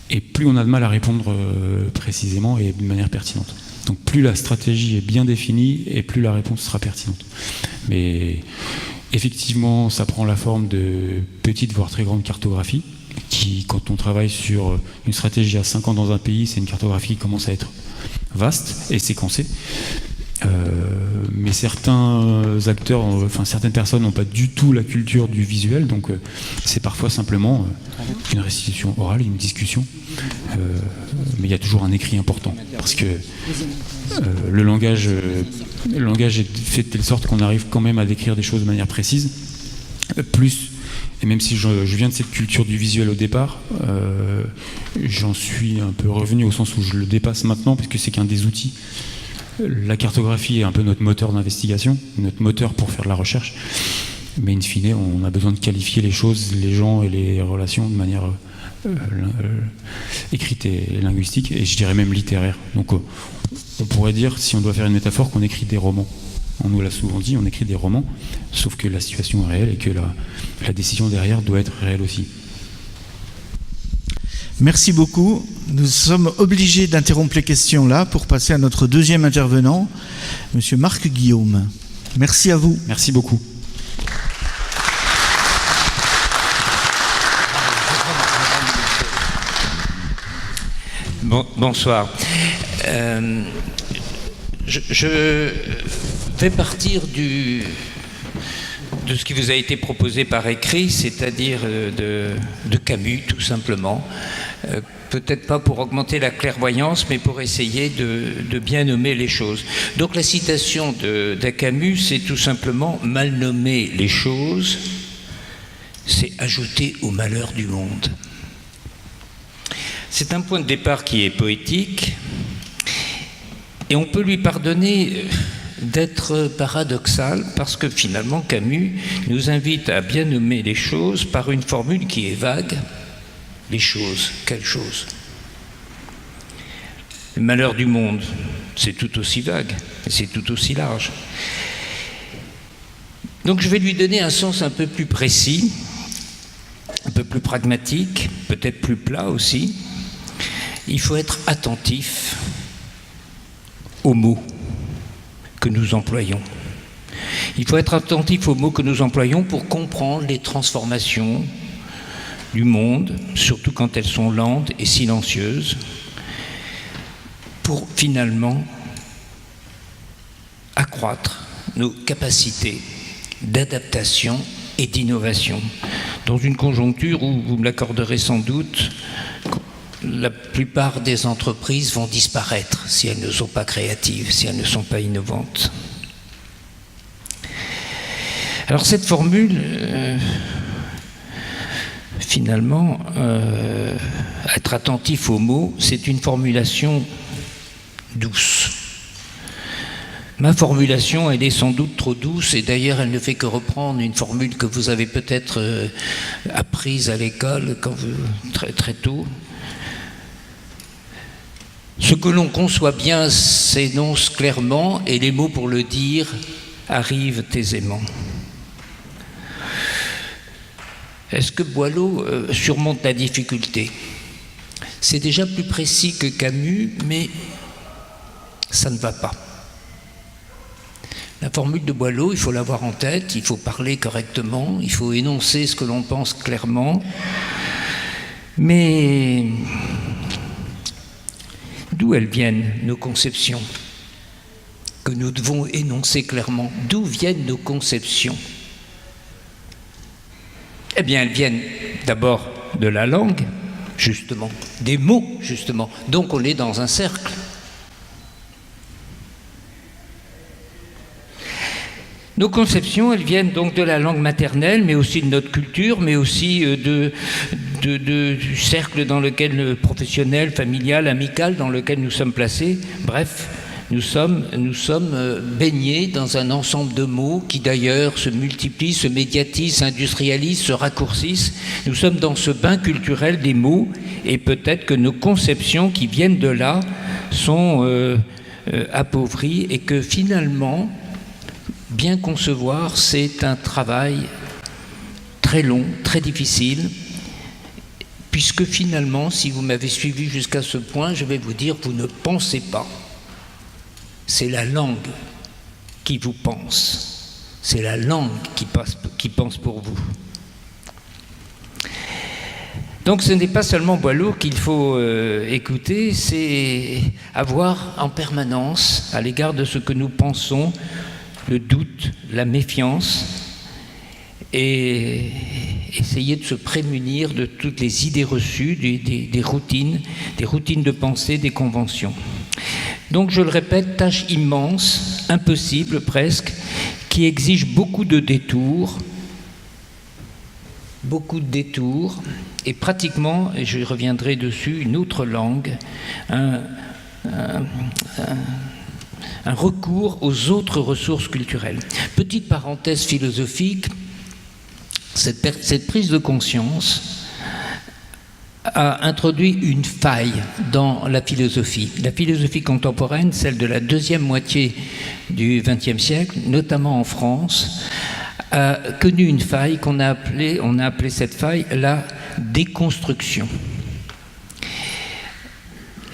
S2: et plus on a de mal à répondre précisément et de manière pertinente. Donc plus la stratégie est bien définie, et plus la réponse sera pertinente. Mais effectivement, ça prend la forme de petites, voire très grandes cartographies, qui, quand on travaille sur une stratégie à 5 ans dans un pays, c'est une cartographie qui commence à être vaste et séquencée. Mais certains acteurs, enfin certaines personnes n'ont pas du tout la culture du visuel, donc c'est parfois simplement une restitution orale, une discussion. Mais il y a toujours un écrit important, parce que le langage est fait de telle sorte qu'on arrive quand même à décrire des choses de manière précise. Et même si je viens de cette culture du visuel au départ, j'en suis un peu revenu au sens où je le dépasse maintenant, puisque c'est qu'un des outils. La cartographie est un peu notre moteur d'investigation, notre moteur pour faire de la recherche. Mais in fine, on a besoin de qualifier les choses, les gens et les relations de manière écrite et linguistique, et je dirais même littéraire. Donc on pourrait dire, si on doit faire une métaphore, qu'on écrit des romans. On nous l'a souvent dit, on écrit des romans, sauf que la situation est réelle et que la décision derrière doit être réelle aussi.
S3: Merci beaucoup. Nous sommes obligés d'interrompre les questions là pour passer à notre deuxième intervenant, Monsieur Marc Guillaume. Merci à vous.
S2: Merci beaucoup.
S7: Bonsoir. Je vais partir de ce qui vous a été proposé par écrit, c'est-à-dire de Camus, tout simplement. Peut-être pas pour augmenter la clairvoyance, mais pour essayer de bien nommer les choses. Donc la citation de Camus, c'est tout simplement « mal nommer les choses, c'est ajouter au malheur du monde ». C'est un point de départ qui est poétique, et on peut lui pardonner d'être paradoxal, parce que finalement Camus nous invite à bien nommer les choses par une formule qui est vague. Les choses, quelles choses? Le malheur du monde, c'est tout aussi vague, c'est tout aussi large. Donc je vais lui donner un sens un peu plus précis, un peu plus pragmatique, peut-être plus plat aussi. Il faut être attentif aux mots que nous employons. Il faut être attentif aux mots que nous employons pour comprendre les transformations du monde, surtout quand elles sont lentes et silencieuses, pour finalement accroître nos capacités d'adaptation et d'innovation. Dans une conjoncture où, vous me l'accorderez sans doute, la plupart des entreprises vont disparaître si elles ne sont pas créatives, si elles ne sont pas innovantes. Alors cette formule, finalement, être attentif aux mots, c'est une formulation douce. Ma formulation, elle est sans doute trop douce, et d'ailleurs elle ne fait que reprendre une formule que vous avez peut-être apprise à l'école très tôt. Ce que l'on conçoit bien s'énonce clairement et les mots pour le dire arrivent aisément. Est-ce que Boileau surmonte la difficulté? C'est déjà plus précis que Camus, mais ça ne va pas. La formule de Boileau, il faut l'avoir en tête, il faut parler correctement, il faut énoncer ce que l'on pense clairement. Mais d'où elles viennent, nos conceptions, que nous devons énoncer clairement? D'où viennent nos conceptions? Eh bien, elles viennent d'abord de la langue, justement, des mots, justement. Donc on est dans un cercle. Nos conceptions, elles viennent donc de la langue maternelle, mais aussi de notre culture, mais aussi du cercle dans lequel, professionnel, familial, amical, dans lequel nous sommes placés. Bref, nous sommes baignés dans un ensemble de mots qui d'ailleurs se multiplient, se médiatisent, s'industrialisent, se raccourcissent. Nous sommes dans ce bain culturel des mots, et peut-être que nos conceptions qui viennent de là sont appauvries, et que finalement, bien concevoir, c'est un travail très long, très difficile, puisque finalement, si vous m'avez suivi jusqu'à ce point, je vais vous dire, vous ne pensez pas. C'est la langue qui vous pense. C'est la langue qui pense pour vous. Donc ce n'est pas seulement Boileau qu'il faut écouter, c'est avoir en permanence, à l'égard de ce que nous pensons, le doute, la méfiance, et essayer de se prémunir de toutes les idées reçues, des routines de pensée, des conventions. Donc je le répète, tâche immense, impossible presque, qui exige beaucoup de détours, et pratiquement, et je reviendrai dessus, une autre langue, un recours aux autres ressources culturelles. Petite parenthèse philosophique, cette prise de conscience a introduit une faille dans la philosophie. La philosophie contemporaine, celle de la deuxième moitié du XXe siècle, notamment en France, a connu une faille on a appelé cette faille la déconstruction.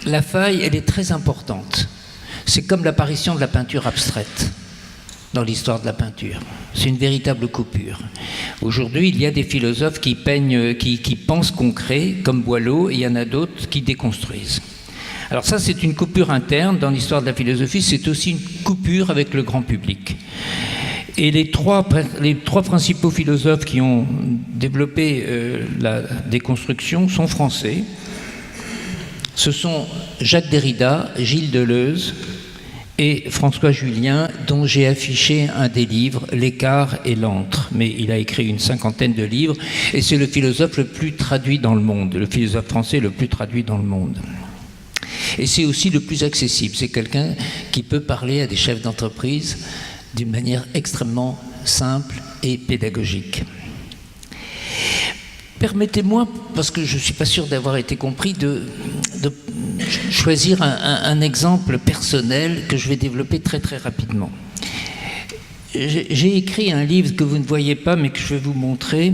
S7: La faille, elle est très importante. C'est comme l'apparition de la peinture abstraite dans l'histoire de la peinture. C'est une véritable coupure. Aujourd'hui, il y a des philosophes qui peignent, qui pensent concret, comme Boileau, et il y en a d'autres qui déconstruisent. Alors ça, c'est une coupure interne dans l'histoire de la philosophie, c'est aussi une coupure avec le grand public. Et les trois principaux philosophes qui ont développé la déconstruction sont français. Ce sont Jacques Derrida, Gilles Deleuze et François Julien, dont j'ai affiché un des livres, L'écart et l'antre. Mais il a écrit une 50aine de livres, et c'est le philosophe le plus traduit dans le monde, le philosophe français le plus traduit dans le monde. Et c'est aussi le plus accessible. C'est quelqu'un qui peut parler à des chefs d'entreprise d'une manière extrêmement simple et pédagogique. Permettez-moi, parce que je ne suis pas sûr d'avoir été compris, de choisir un exemple personnel que je vais développer très très rapidement. J'ai écrit un livre que vous ne voyez pas, mais que je vais vous montrer,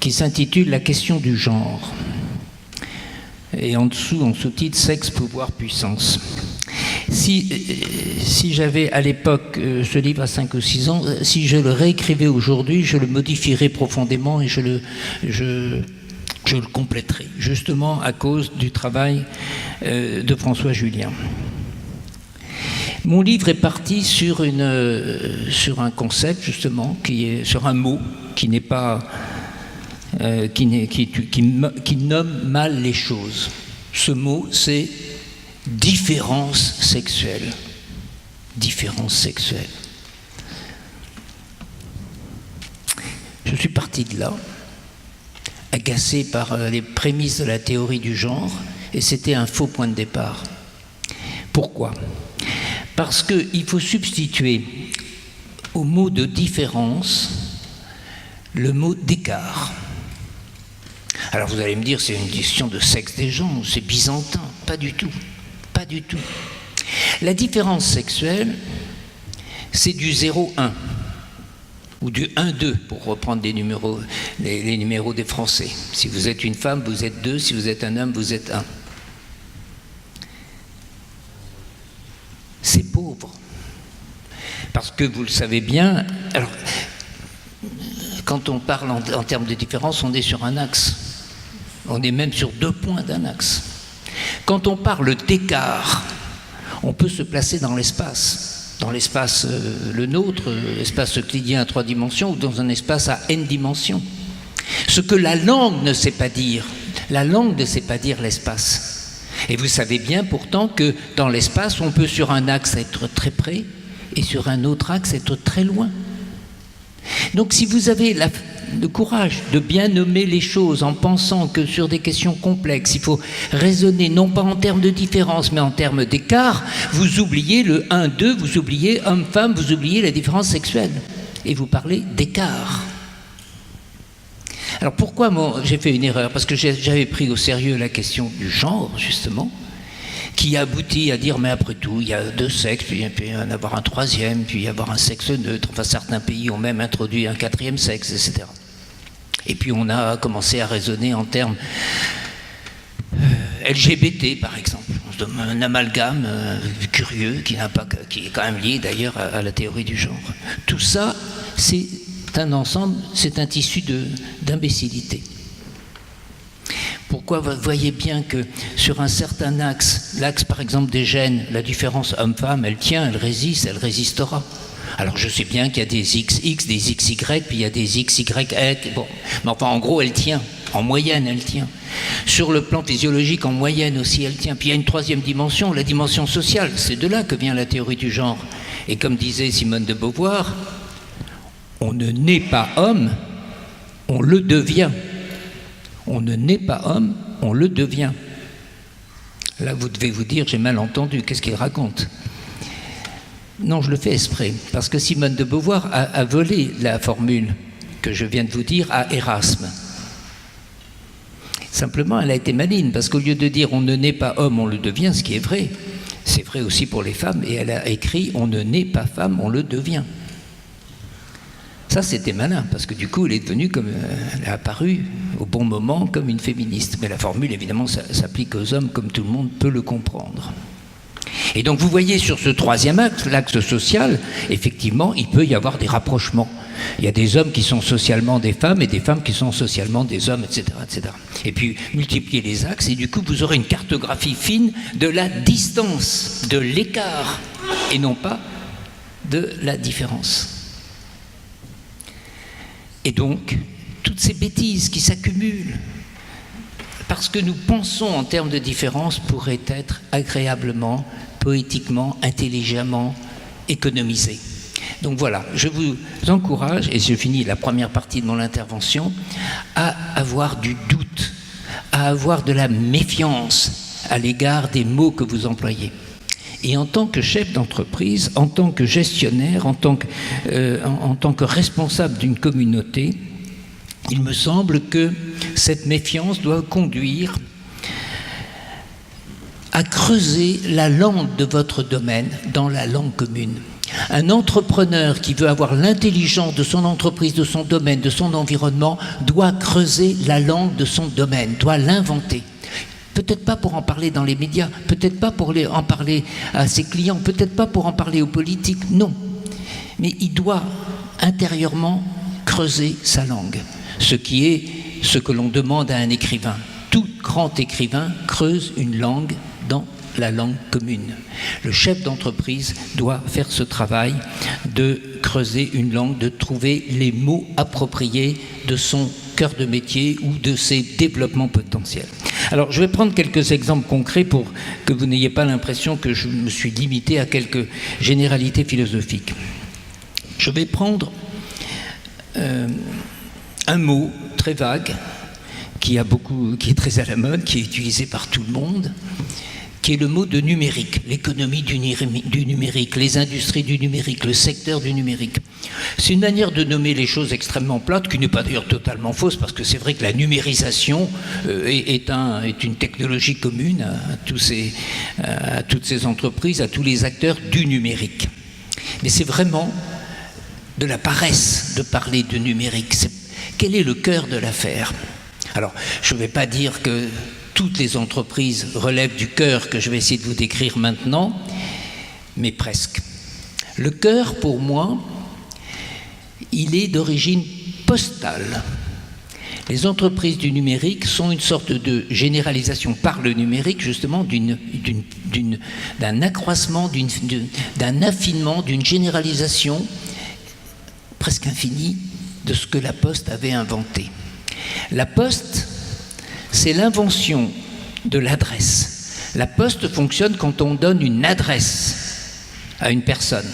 S7: qui s'intitule « La question du genre ». Et en dessous, en sous-titre, « Sexe, pouvoir, puissance ». Si j'avais à l'époque ce livre à 5 ou 6 ans, si je le réécrivais aujourd'hui, je le modifierais profondément et je le compléterais, justement à cause du travail de François Julien. Mon livre est parti sur un concept, justement, sur un mot qui n'est pas... qui nomme mal les choses. Ce mot, c'est différence sexuelle. Différence sexuelle. Je suis parti de là, agacé par les prémices de la théorie du genre, et c'était un faux point de départ. Pourquoi ? Parce qu'il faut substituer au mot de différence le mot d'écart. Alors vous allez me dire, c'est une question de sexe des gens, c'est byzantin. Pas du tout. Pas du tout. La différence sexuelle, c'est du 0-1 ou du 1-2 pour reprendre les numéros des Français. Si vous êtes une femme, vous êtes 2, si vous êtes un homme, vous êtes 1. C'est pauvre. Parce que vous le savez bien, alors, quand on parle en termes de différence, on est sur un axe. On est même sur 2 points d'un axe. Quand on parle d'écart, on peut se placer dans l'espace. Dans l'espace, le nôtre, l'espace euclidien à 3 dimensions, ou dans un espace à n dimensions. Ce que la langue ne sait pas dire. La langue ne sait pas dire l'espace. Et vous savez bien pourtant que dans l'espace, on peut sur un axe être très près, et sur un autre axe être très loin. Donc si vous avez le courage de bien nommer les choses en pensant que sur des questions complexes, il faut raisonner non pas en termes de différence, mais en termes d'écart, vous oubliez le 1-2, vous oubliez homme-femme, vous oubliez la différence sexuelle. Et vous parlez d'écart. Alors pourquoi j'ai fait une erreur? Parce que j'avais pris au sérieux la question du genre, justement, qui aboutit à dire, mais après tout, il y a 2 sexes, puis il peut y en avoir un 3e, puis y avoir un sexe neutre. Enfin, certains pays ont même introduit un 4e sexe, etc. Et puis on a commencé à raisonner en termes LGBT, par exemple. Un amalgame curieux qui est quand même lié d'ailleurs à la théorie du genre. Tout ça, c'est un ensemble, c'est un tissu d'imbécilité. Pourquoi vous voyez bien que sur un certain axe, l'axe par exemple des gènes, la différence homme-femme, elle tient, elle résiste, elle résistera. Alors je sais bien qu'il y a des XX, des XY, puis il y a des XY, bon, mais enfin en gros elle tient, en moyenne elle tient. Sur le plan physiologique, en moyenne aussi elle tient. Puis il y a une 3e dimension, la dimension sociale, c'est de là que vient la théorie du genre. Et comme disait Simone de Beauvoir, on ne naît pas homme, on le devient. On ne naît pas homme, on le devient. Là, vous devez vous dire, j'ai mal entendu, qu'est-ce qu'il raconte? Non, je le fais exprès, parce que Simone de Beauvoir a volé la formule que je viens de vous dire à Erasme. Simplement, elle a été maligne, parce qu'au lieu de dire on ne naît pas homme, on le devient, ce qui est vrai, c'est vrai aussi pour les femmes, et elle a écrit on ne naît pas femme, on le devient. Ça, c'était malin, parce que du coup, elle est apparue au bon moment comme une féministe. Mais la formule, évidemment, s'applique aux hommes comme tout le monde peut le comprendre. Et donc, vous voyez sur ce 3e axe, l'axe social, effectivement, il peut y avoir des rapprochements. Il y a des hommes qui sont socialement des femmes et des femmes qui sont socialement des hommes, etc., etc. Et puis, multipliez les axes et du coup, vous aurez une cartographie fine de la distance, de l'écart, et non pas de la différence. Et donc, toutes ces bêtises qui s'accumulent, parce que nous pensons en termes de différence, pourraient être agréablement, poétiquement, intelligemment économisées. Donc voilà, je vous encourage, et je finis la première partie de mon intervention, à avoir du doute, à avoir de la méfiance à l'égard des mots que vous employez. Et en tant que chef d'entreprise, en tant que gestionnaire, en tant que responsable d'une communauté, il me semble que cette méfiance doit conduire à creuser la langue de votre domaine dans la langue commune. Un entrepreneur qui veut avoir l'intelligence de son entreprise, de son domaine, de son environnement, doit creuser la langue de son domaine, doit l'inventer. Peut-être pas pour en parler dans les médias, peut-être pas pour en parler à ses clients, peut-être pas pour en parler aux politiques, non. Mais il doit intérieurement creuser sa langue, ce qui est ce que l'on demande à un écrivain. Tout grand écrivain creuse une langue dans la langue commune. Le chef d'entreprise doit faire ce travail de creuser une langue, de trouver les mots appropriés de son cœur de métier ou de ses développements potentiels. Alors, je vais prendre quelques exemples concrets pour que vous n'ayez pas l'impression que je me suis limité à quelques généralités philosophiques. Je vais prendre un mot très vague qui est très à la mode, qui est utilisé par tout le monde, qui est le mot de numérique, l'économie du numérique, les industries du numérique, le secteur du numérique. C'est une manière de nommer les choses extrêmement plates, qui n'est pas d'ailleurs totalement fausse, parce que c'est vrai que la numérisation est une technologie commune à toutes ces entreprises, à tous les acteurs du numérique. Mais c'est vraiment de la paresse de parler de numérique. Quel est le cœur de l'affaire? Alors, je ne vais pas dire que toutes les entreprises relèvent du cœur que je vais essayer de vous décrire maintenant, mais presque. Le cœur, pour moi, il est d'origine postale. Les entreprises du numérique sont une sorte de généralisation par le numérique, justement, d'un accroissement, d'un affinement, d'une généralisation presque infinie de ce que la Poste avait inventé. La Poste, c'est l'invention de l'adresse. La Poste fonctionne quand on donne une adresse à une personne,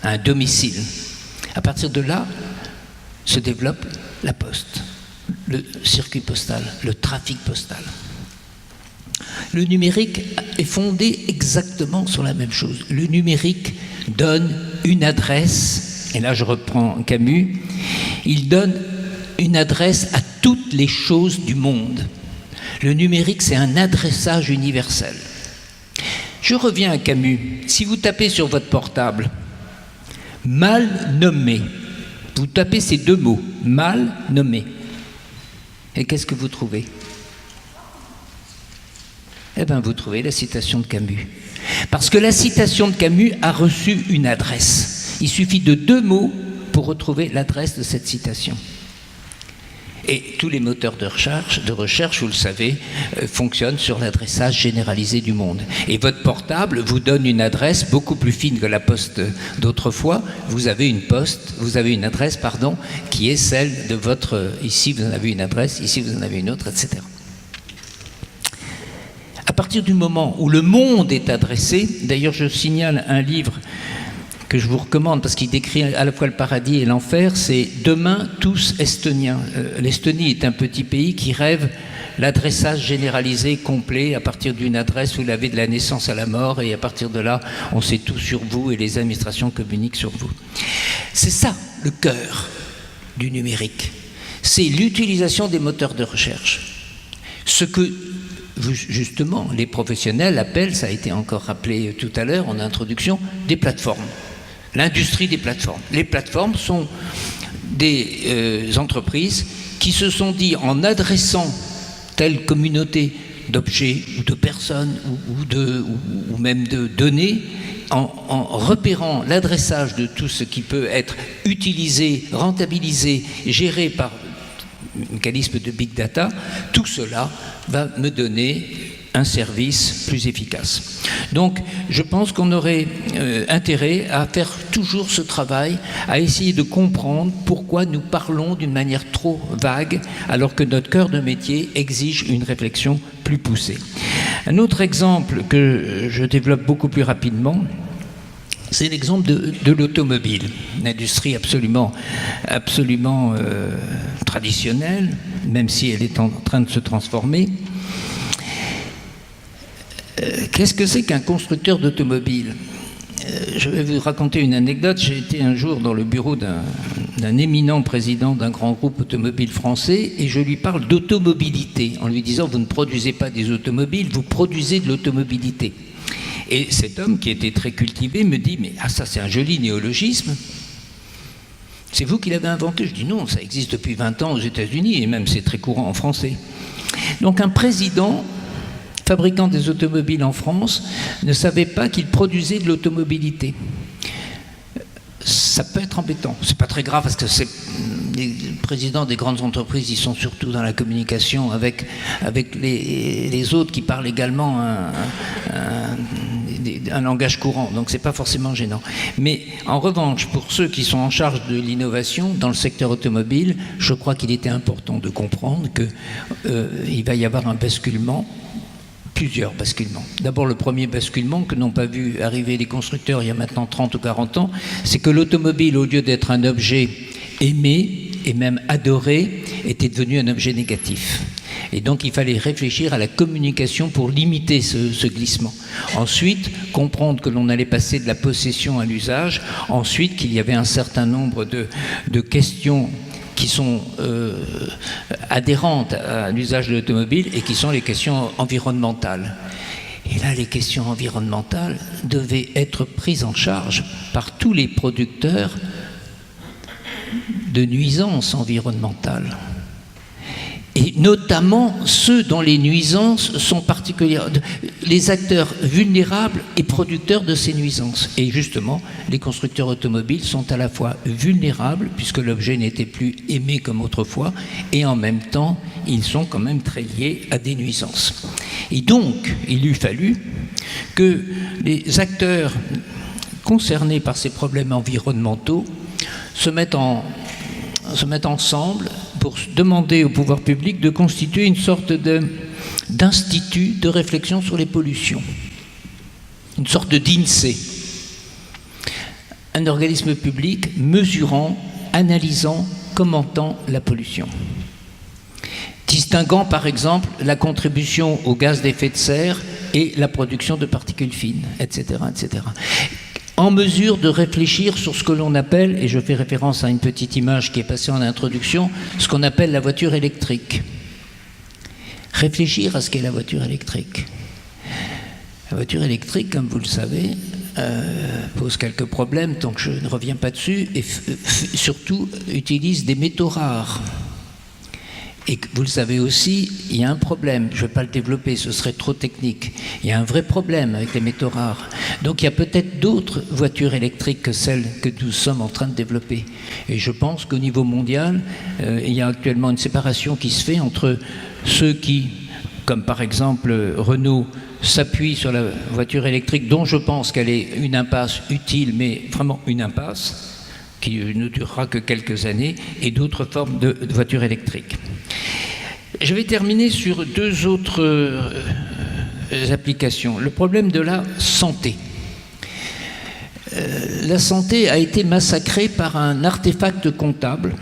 S7: à un domicile. À partir de là, se développe la Poste, le circuit postal, le trafic postal. Le numérique est fondé exactement sur la même chose. Le numérique donne une adresse, et là je reprends Camus, il donne une adresse à toutes les choses du monde. Le numérique, c'est un adressage universel. Je reviens à Camus. Si vous tapez sur votre portable « mal nommé », vous tapez ces deux mots « mal nommé », et qu'est-ce que vous trouvez? Eh bien, vous trouvez la citation de Camus. Parce que la citation de Camus a reçu une adresse. Il suffit de deux mots pour retrouver l'adresse de cette citation. Et tous les moteurs de recherche, vous le savez, fonctionnent sur l'adressage généralisé du monde. Et votre portable vous donne une adresse beaucoup plus fine que la poste d'autrefois. Vous avez une adresse, qui est celle de votre... Ici, vous en avez une adresse, ici, vous en avez une autre, etc. À partir du moment où le monde est adressé, d'ailleurs, je signale un livre que je vous recommande parce qu'il décrit à la fois le paradis et l'enfer, c'est « Demain, tous estoniens ». L'Estonie est un petit pays qui rêve l'adressage généralisé, complet, à partir d'une adresse, vous l'avez de la naissance à la mort, et à partir de là, on sait tout sur vous et les administrations communiquent sur vous. C'est ça, le cœur du numérique. C'est l'utilisation des moteurs de recherche. Ce que, justement, les professionnels appellent, ça a été encore rappelé tout à l'heure en introduction, des plateformes. L'industrie des plateformes. Les plateformes sont des entreprises qui se sont dit, en adressant telle communauté d'objets ou de personnes ou même de données, en repérant l'adressage de tout ce qui peut être utilisé, rentabilisé, géré par un mécanisme de big data, tout cela va me donner un service plus efficace. Donc, je pense qu'on aurait intérêt à faire toujours ce travail, à essayer de comprendre pourquoi nous parlons d'une manière trop vague, alors que notre cœur de métier exige une réflexion plus poussée. Un autre exemple que je développe beaucoup plus rapidement, c'est l'exemple de l'automobile, une industrie absolument traditionnelle, même si elle est en train de se transformer. Qu'est-ce que c'est qu'un constructeur d'automobile? Je vais vous raconter une anecdote. J'ai été un jour dans le bureau d'un éminent président d'un grand groupe automobile français et je lui parle d'automobilité en lui disant « Vous ne produisez pas des automobiles, vous produisez de l'automobilité ». Et cet homme, qui était très cultivé, me dit « Mais ça c'est un joli néologisme. C'est vous qui l'avez inventé ?» Je dis « Non, ça existe depuis 20 ans aux États-Unis et même c'est très courant en français. » Donc un président fabricant des automobiles en France ne savait pas qu'il produisait de l'automobilité. Ça peut être embêtant. C'est pas très grave parce que les présidents des grandes entreprises, ils sont surtout dans la communication avec les autres qui parlent également un langage courant, donc c'est pas forcément gênant. Mais en revanche, pour ceux qui sont en charge de l'innovation dans le secteur automobile, je crois qu'il était important de comprendre qu'il va y avoir un basculement. Plusieurs basculements. D'abord, le premier basculement que n'ont pas vu arriver les constructeurs il y a maintenant 30 ou 40 ans, c'est que l'automobile, au lieu d'être un objet aimé et même adoré, était devenu un objet négatif. Et donc il fallait réfléchir à la communication pour limiter ce glissement. Ensuite, comprendre que l'on allait passer de la possession à l'usage. Ensuite, qu'il y avait un certain nombre de questions qui sont adhérentes à l'usage de l'automobile et qui sont les questions environnementales. Et là, les questions environnementales devaient être prises en charge par tous les producteurs de nuisances environnementales. Et notamment ceux dont les nuisances sont particulières, les acteurs vulnérables et producteurs de ces nuisances. Et justement, les constructeurs automobiles sont à la fois vulnérables, puisque l'objet n'était plus aimé comme autrefois, et en même temps, ils sont quand même très liés à des nuisances. Et donc, il eût fallu que les acteurs concernés par ces problèmes environnementaux se mettent ensemble pour demander au pouvoir public de constituer une sorte d'institut de réflexion sur les pollutions, une sorte d'INSEE, un organisme public mesurant, analysant, commentant la pollution, distinguant par exemple la contribution aux gaz d'effet de serre et la production de particules fines, etc., etc. En mesure de réfléchir sur ce que l'on appelle, et je fais référence à une petite image qui est passée en introduction, ce qu'on appelle la voiture électrique. Réfléchir à ce qu'est la voiture électrique. La voiture électrique, comme vous le savez, pose quelques problèmes, donc je ne reviens pas dessus, et surtout utilise des métaux rares. Et vous le savez aussi, il y a un problème, je ne vais pas le développer, ce serait trop technique. Il y a un vrai problème avec les métaux rares. Donc il y a peut-être d'autres voitures électriques que celles que nous sommes en train de développer. Et je pense qu'au niveau mondial, il y a actuellement une séparation qui se fait entre ceux qui, comme par exemple Renault, s'appuient sur la voiture électrique, dont je pense qu'elle est une impasse utile, mais vraiment une impasse, qui ne durera que quelques années, et d'autres formes de voitures électriques. Je vais terminer sur deux autres applications. Le problème de la santé. La santé a été massacrée par un artefact comptable.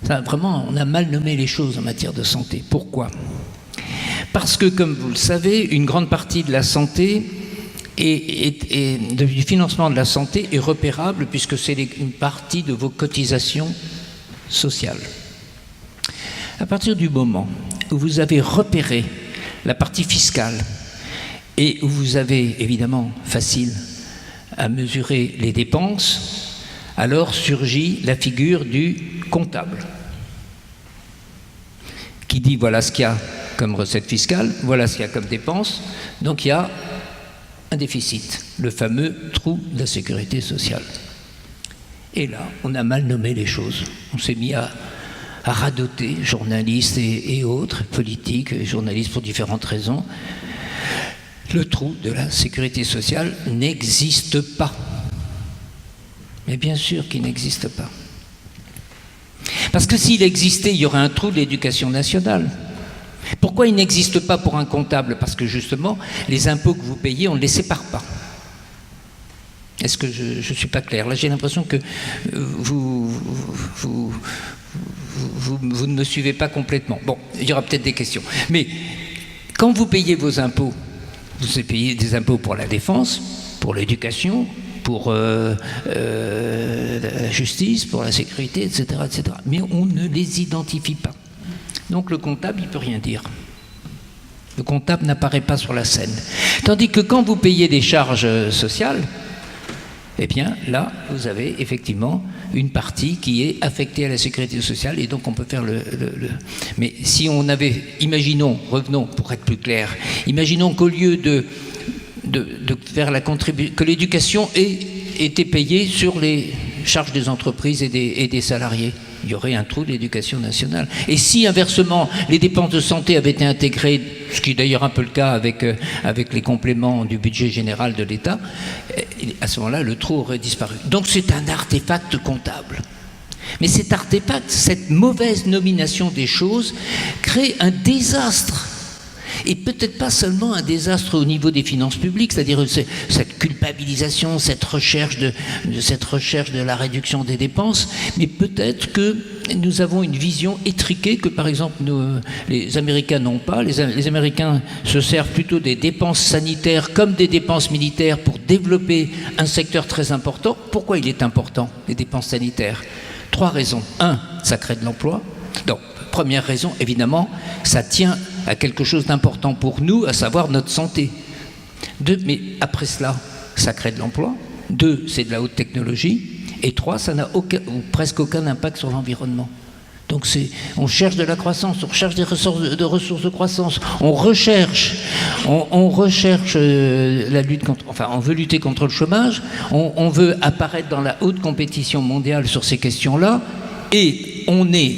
S7: Ça, vraiment, on a mal nommé les choses en matière de santé. Pourquoi ? Parce que, comme vous le savez, une grande partie de la santé du financement de la santé est repérable puisque c'est une partie de vos cotisations sociales. À partir du moment où vous avez repéré la partie fiscale et où vous avez évidemment facile à mesurer les dépenses, alors surgit la figure du comptable qui dit voilà ce qu'il y a comme recette fiscale, voilà ce qu'il y a comme dépenses, donc il y a un déficit, le fameux trou de la sécurité sociale. Et là, on a mal nommé les choses. On s'est mis à radoter, journalistes et autres, politiques, et journalistes pour différentes raisons. Le trou de la sécurité sociale n'existe pas. Mais bien sûr qu'il n'existe pas. Parce que s'il existait, il y aurait un trou de l'éducation nationale. Pourquoi il n'existe pas pour un comptable ? Parce que justement, les impôts que vous payez, on ne les sépare pas. Est-ce que je ne suis pas clair ? Là, j'ai l'impression que vous ne me suivez pas complètement. Bon, il y aura peut-être des questions. Mais quand vous payez vos impôts, vous payez des impôts pour la défense, pour l'éducation, pour la justice, pour la sécurité, etc., etc. Mais on ne les identifie pas. Donc le comptable, il ne peut rien dire. Le comptable n'apparaît pas sur la scène. Tandis que quand vous payez des charges sociales, eh bien là, vous avez effectivement une partie qui est affectée à la sécurité sociale et donc on peut faire Mais si on avait, imaginons, revenons pour être plus clair, imaginons qu'au lieu de faire la contribution, que l'éducation ait été payée sur les charges des entreprises et des salariés, il y aurait un trou de l'éducation nationale. Et si, inversement, les dépenses de santé avaient été intégrées, ce qui est d'ailleurs un peu le cas avec les compléments du budget général de l'État, à ce moment-là, le trou aurait disparu. Donc c'est un artefact comptable. Mais cet artefact, cette mauvaise nomination des choses, crée un désastre. Et peut-être pas seulement un désastre au niveau des finances publiques, c'est-à-dire cette culpabilisation, cette recherche de la réduction des dépenses, mais peut-être que nous avons une vision étriquée que, par exemple, les Américains n'ont pas. Les Américains se servent plutôt des dépenses sanitaires comme des dépenses militaires pour développer un secteur très important. Pourquoi il est important, les dépenses sanitaires ? 3 raisons. 1, ça crée de l'emploi. Donc, première raison, évidemment, ça tient à quelque chose d'important pour nous, à savoir notre santé. 2, mais après cela, ça crée de l'emploi. 2, c'est de la haute technologie. Et 3, ça n'a aucun, ou presque aucun impact sur l'environnement. Donc on cherche de la croissance, on recherche des ressources de croissance, on recherche la lutte contre, enfin on veut lutter contre le chômage, on veut apparaître dans la haute compétition mondiale sur ces questions-là, et on est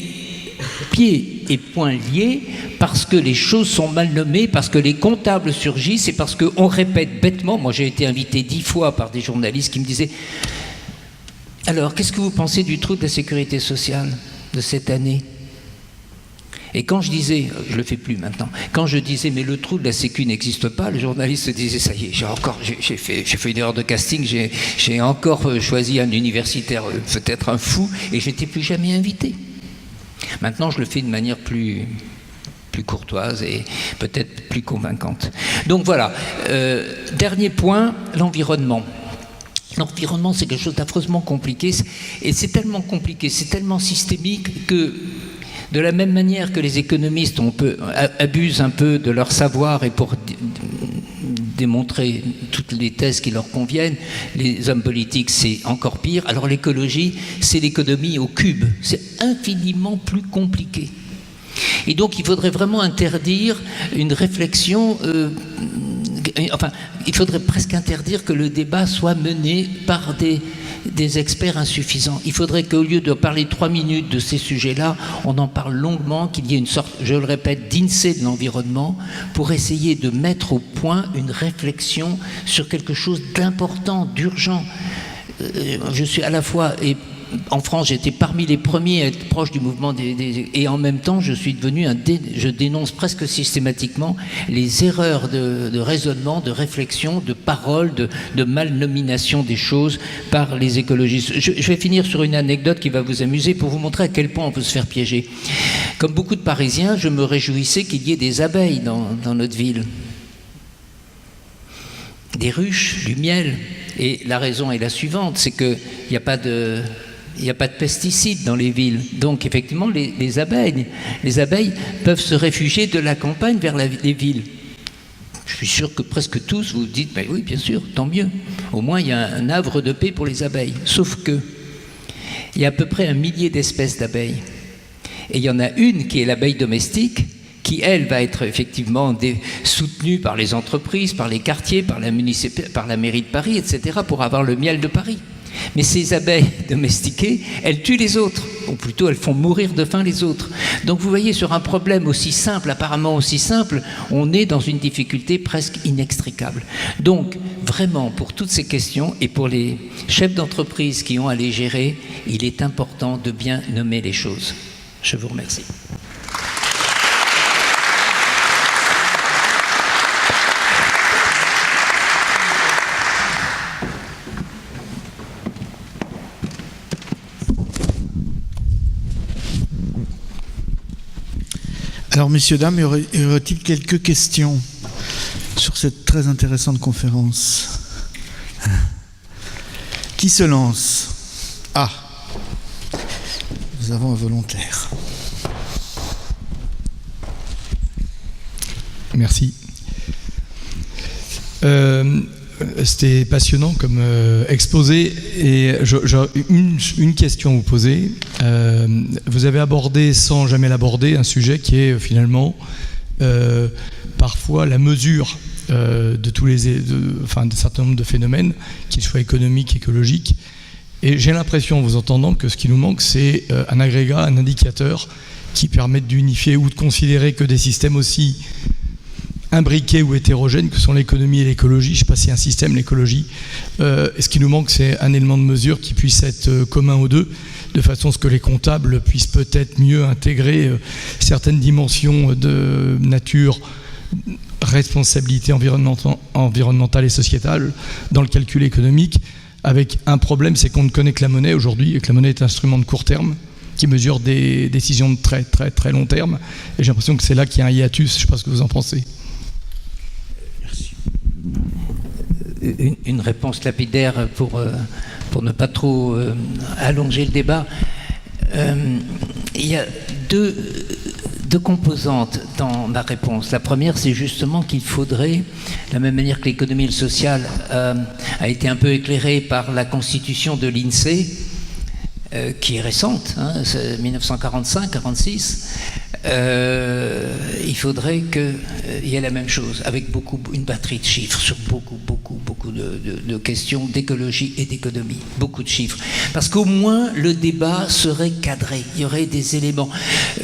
S7: pieds et poings liés parce que les choses sont mal nommées, parce que les comptables surgissent et parce qu'on répète bêtement. Moi j'ai été invité 10 fois par des journalistes qui me disaient « Alors, qu'est-ce que vous pensez du trou de la sécurité sociale de cette année ?» Et quand je disais, je le fais plus maintenant, quand je disais mais le trou de la sécu n'existe pas, le journaliste se disait ça y est, j'ai fait une erreur de casting, j'ai encore choisi un universitaire, peut-être un fou, et je n'étais plus jamais invité. Maintenant je le fais de manière plus courtoise et peut-être plus convaincante. Donc voilà, dernier point, l'environnement. L'environnement, c'est quelque chose d'affreusement compliqué, et c'est tellement compliqué, c'est tellement systémique que, de la même manière que les économistes abusent un peu de leur savoir et pour démontrer toutes les thèses qui leur conviennent, les hommes politiques, c'est encore pire. Alors l'écologie, c'est l'économie au cube, c'est infiniment plus compliqué. Et donc il faudrait vraiment interdire une réflexion... il faudrait presque interdire que le débat soit mené par des experts insuffisants. Il faudrait qu'au lieu de parler 3 minutes de ces sujets-là, on en parle longuement, qu'il y ait une sorte, je le répète, d'INSEE de l'environnement pour essayer de mettre au point une réflexion sur quelque chose d'important, d'urgent. Je suis à la fois... En France, j'étais parmi les premiers à être proche du mouvement et en même temps, je suis devenu je dénonce presque systématiquement les erreurs de raisonnement, de réflexion, de parole, de malnomination des choses par les écologistes. Je vais finir sur une anecdote qui va vous amuser pour vous montrer à quel point on peut se faire piéger. Comme beaucoup de Parisiens, je me réjouissais qu'il y ait des abeilles dans notre ville. Des ruches, du miel. Et la raison est la suivante, c'est qu'il n'y a pas de pesticides dans les villes. Donc effectivement, les abeilles peuvent se réfugier de la campagne vers les villes. Je suis sûr que presque tous vous dites, oui, bien sûr, tant mieux. Au moins, il y a un havre de paix pour les abeilles. Sauf que il y a à peu près 1 millier d'espèces d'abeilles. Et il y en a une qui est l'abeille domestique, qui, elle, va être effectivement soutenue par les entreprises, par les quartiers, par la mairie de Paris, etc., pour avoir le miel de Paris. Mais ces abeilles domestiquées, elles tuent les autres, ou plutôt elles font mourir de faim les autres. Donc vous voyez, sur un problème aussi simple, apparemment aussi simple, on est dans une difficulté presque inextricable. Donc vraiment, pour toutes ces questions et pour les chefs d'entreprise qui ont à les gérer, il est important de bien nommer les choses. Je vous remercie.
S3: Alors, messieurs, dames, y aurait-il quelques questions sur cette très intéressante conférence? Qui se lance? Ah, nous avons un volontaire.
S8: Merci. C'était passionnant comme exposé et j'ai une question à vous poser. Vous avez abordé, sans jamais l'aborder, un sujet qui est finalement parfois la mesure de tous d'un certain nombre de phénomènes, qu'ils soient économiques, écologiques. Et j'ai l'impression, en vous entendant, que ce qui nous manque, c'est un agrégat, un indicateur qui permette d'unifier ou de considérer que des systèmes aussi imbriqués ou hétérogènes que sont l'économie et l'écologie. Je ne sais pas si un système, l'écologie. Ce qui nous manque, c'est un élément de mesure qui puisse être commun aux deux, de façon à ce que les comptables puissent peut-être mieux intégrer certaines dimensions de nature responsabilité environnementale et sociétale dans le calcul économique, avec un problème, c'est qu'on ne connaît que la monnaie aujourd'hui, et que la monnaie est un instrument de court terme qui mesure des décisions de très très très long terme, et j'ai l'impression que c'est là qu'il y a un hiatus. Je ne sais pas ce que vous en pensez.
S3: Merci.
S7: Une réponse lapidaire pour ne pas trop allonger le débat. Il y a deux composantes dans ma réponse. La première, c'est justement qu'il faudrait, de la même manière que l'économie et le social a été un peu éclairée par la constitution de l'INSEE, qui est récente, hein, 1945-46, il faudrait qu'il y ait la même chose, avec une batterie de chiffres sur beaucoup de questions d'écologie et d'économie. Beaucoup de chiffres. Parce qu'au moins, le débat serait cadré. Il y aurait des éléments.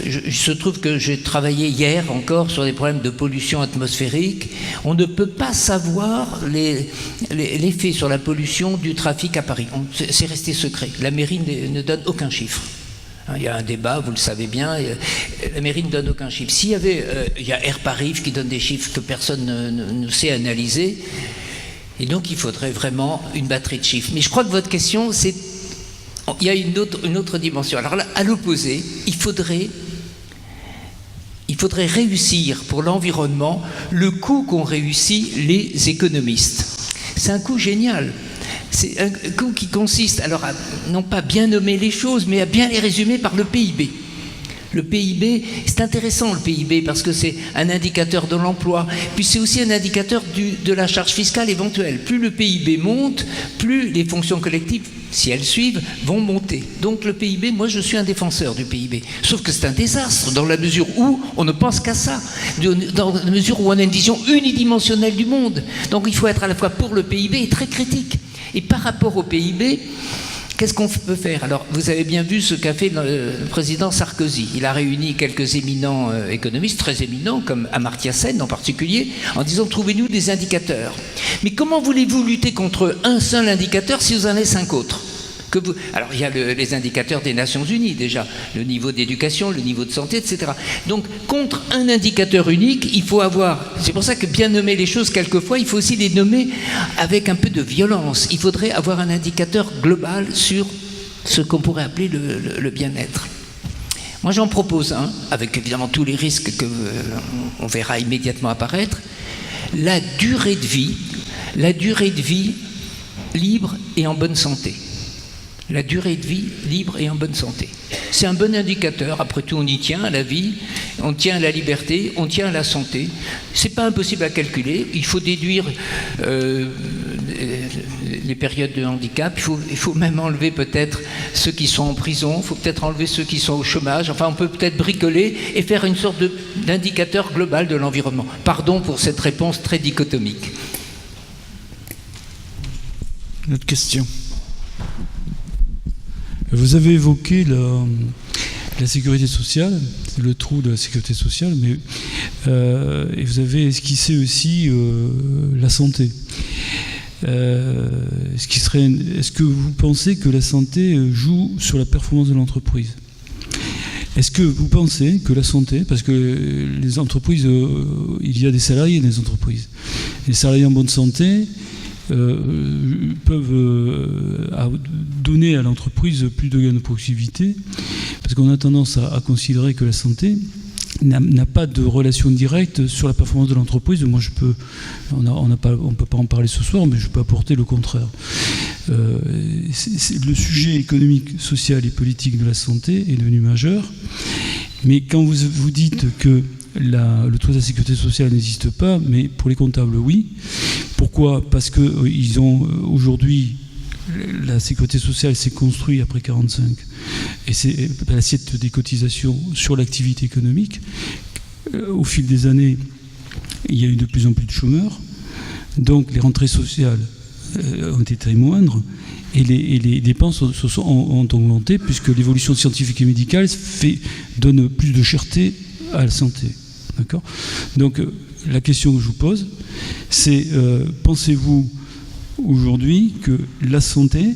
S7: Il se trouve que j'ai travaillé hier encore sur des problèmes de pollution atmosphérique. On ne peut pas savoir l'effet sur la pollution du trafic à Paris. C'est resté secret. La mairie ne donne aucun chiffre. Il y a un débat, vous le savez bien, la mairie ne donne aucun chiffre. S'il y avait, il y a Air Paris qui donne des chiffres que personne ne sait analyser, et donc il faudrait vraiment une batterie de chiffres. Mais je crois que votre question, c'est, il y a une autre dimension. Alors là, à l'opposé, il faudrait réussir pour l'environnement le coup qu'ont réussi les économistes. C'est un coup génial. C'est un coup qui consiste, alors à non pas bien nommer les choses, mais à bien les résumer par le PIB. Le PIB, c'est intéressant le PIB parce que c'est un indicateur de l'emploi, puis c'est aussi un indicateur de la charge fiscale éventuelle. Plus le PIB monte, plus les fonctions collectives, si elles suivent, vont monter. Donc le PIB, moi je suis un défenseur du PIB. Sauf que c'est un désastre dans la mesure où on ne pense qu'à ça, dans la mesure où on a une vision unidimensionnelle du monde. Donc il faut être à la fois pour le PIB et très critique. Et par rapport au PIB, qu'est-ce qu'on peut faire? Alors, vous avez bien vu ce qu'a fait le président Sarkozy. Il a réuni quelques éminents économistes, très éminents, comme Amartya Sen en particulier, en disant « Trouvez-nous des indicateurs ». Mais comment voulez-vous lutter contre un seul indicateur si vous en avez 5 autres? Alors, il y a les indicateurs des Nations Unies, déjà, le niveau d'éducation, le niveau de santé, etc. Donc, contre un indicateur unique, il faut avoir... C'est pour ça que bien nommer les choses, quelquefois, il faut aussi les nommer avec un peu de violence. Il faudrait avoir un indicateur global sur ce qu'on pourrait appeler le bien-être. Moi, j'en propose un, avec évidemment tous les risques qu'on verra immédiatement apparaître. La durée de vie libre et en bonne santé. La durée de vie libre et en bonne santé. C'est un bon indicateur. Après tout, on y tient à la vie, on tient à la liberté, on tient à la santé. C'est pas impossible à calculer. Il faut déduire les périodes de handicap. Il faut même enlever peut-être ceux qui sont en prison. Il faut peut-être enlever ceux qui sont au chômage. Enfin, on peut peut-être bricoler et faire une sorte d'indicateur global de l'environnement. Pardon pour cette réponse très dichotomique.
S3: Une autre question.
S9: Vous avez évoqué la sécurité sociale, le trou de la sécurité sociale, mais et vous avez esquissé aussi la santé. Est-ce que vous pensez que la santé joue sur la performance de l'entreprise? Est-ce que vous pensez que la santé, parce que les entreprises, il y a des salariés dans les entreprises, les salariés en bonne santé peuvent donner à l'entreprise plus de gains de productivité, parce qu'on a tendance à considérer que la santé n'a pas de relation directe sur la performance de l'entreprise. Moi, on ne peut pas en parler ce soir, mais je peux apporter le contraire. Le sujet économique, social et politique de la santé est devenu majeur, mais quand vous dites que le taux de la sécurité sociale n'existe pas, mais pour les comptables, oui. Pourquoi? Parce qu'ils ont aujourd'hui, la sécurité sociale s'est construite après 1945, et c'est l'assiette des cotisations sur l'activité économique. Au fil des années, il y a eu de plus en plus de chômeurs, donc les rentrées sociales ont été très moindres, et les dépenses ont augmenté, puisque l'évolution scientifique et médicale donne plus de cherté à la santé. D'accord ? Donc, la question que je vous pose, c'est pensez-vous aujourd'hui que la santé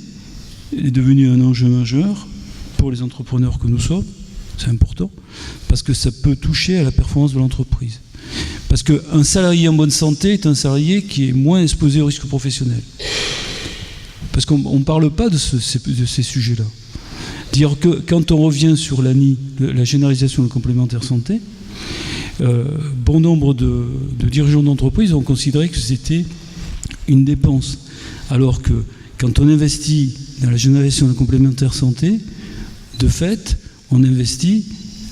S9: est devenue un enjeu majeur pour les entrepreneurs que nous sommes? C'est important, parce que ça peut toucher à la performance de l'entreprise. Parce qu'un salarié en bonne santé est un salarié qui est moins exposé au risque professionnel. Parce qu'on ne parle pas de ces sujets-là. Dire que quand on revient sur l'ANI, la généralisation de complémentaire santé, bon nombre de dirigeants d'entreprise ont considéré que c'était une dépense. Alors que quand on investit dans la généralisation de complémentaire santé, de fait, on investit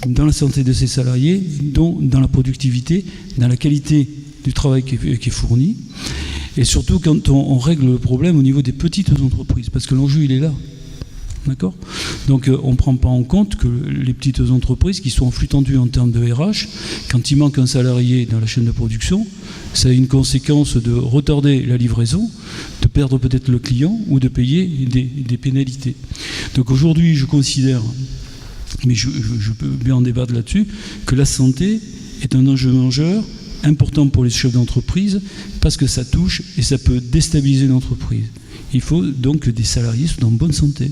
S9: dans la santé de ses salariés, dans la productivité, dans la qualité du travail qui est fourni, et surtout quand on règle le problème au niveau des petites entreprises, parce que l'enjeu, il est là. D'accord ? Donc on ne prend pas en compte que les petites entreprises qui sont en flux tendu en termes de RH, quand il manque un salarié dans la chaîne de production, ça a une conséquence de retarder la livraison, de perdre peut-être le client ou de payer des pénalités. Donc aujourd'hui, je considère, mais je peux bien en débattre là-dessus, que la santé est un enjeu majeur, important pour les chefs d'entreprise, parce que ça touche et ça peut déstabiliser l'entreprise. Il faut donc que des salariés soient en bonne santé.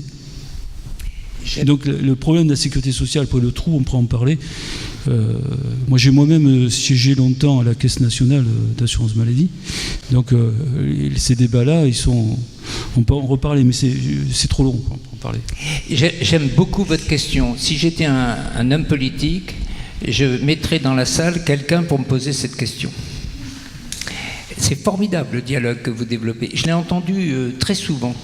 S9: Et donc le problème de la sécurité sociale, après le trou, on pourra en parler. Moi j'ai moi-même siégé longtemps à la Caisse nationale d'assurance maladie. Donc ces débats-là, on peut en reparler, mais c'est trop long pour en parler.
S7: J'aime beaucoup votre question. Si j'étais un homme politique, je mettrais dans la salle quelqu'un pour me poser cette question. C'est formidable le dialogue que vous développez. Je l'ai entendu très souvent,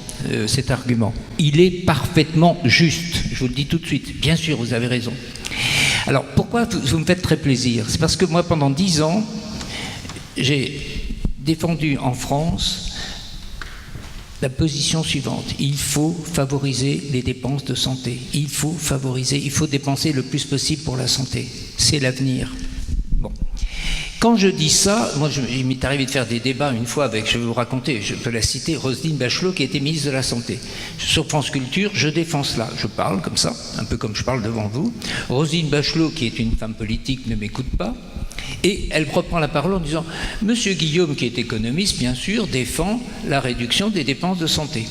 S7: cet argument. Il est parfaitement juste, je vous le dis tout de suite. Bien sûr, vous avez raison. Alors, pourquoi vous me faites très plaisir? C'est parce que moi, pendant 10 ans, j'ai défendu en France la position suivante. Il faut favoriser les dépenses de santé. Il faut dépenser le plus possible pour la santé. C'est l'avenir. Bon. Quand je dis ça, moi il m'est arrivé de faire des débats une fois avec, je vais vous raconter, je peux la citer, Roselyne Bachelot qui était ministre de la Santé. Sur France Culture, je défends cela, je parle comme ça, un peu comme je parle devant vous. Roselyne Bachelot, qui est une femme politique, ne m'écoute pas, et elle reprend la parole en disant « Monsieur Guillaume, qui est économiste, bien sûr, défend la réduction des dépenses de santé ».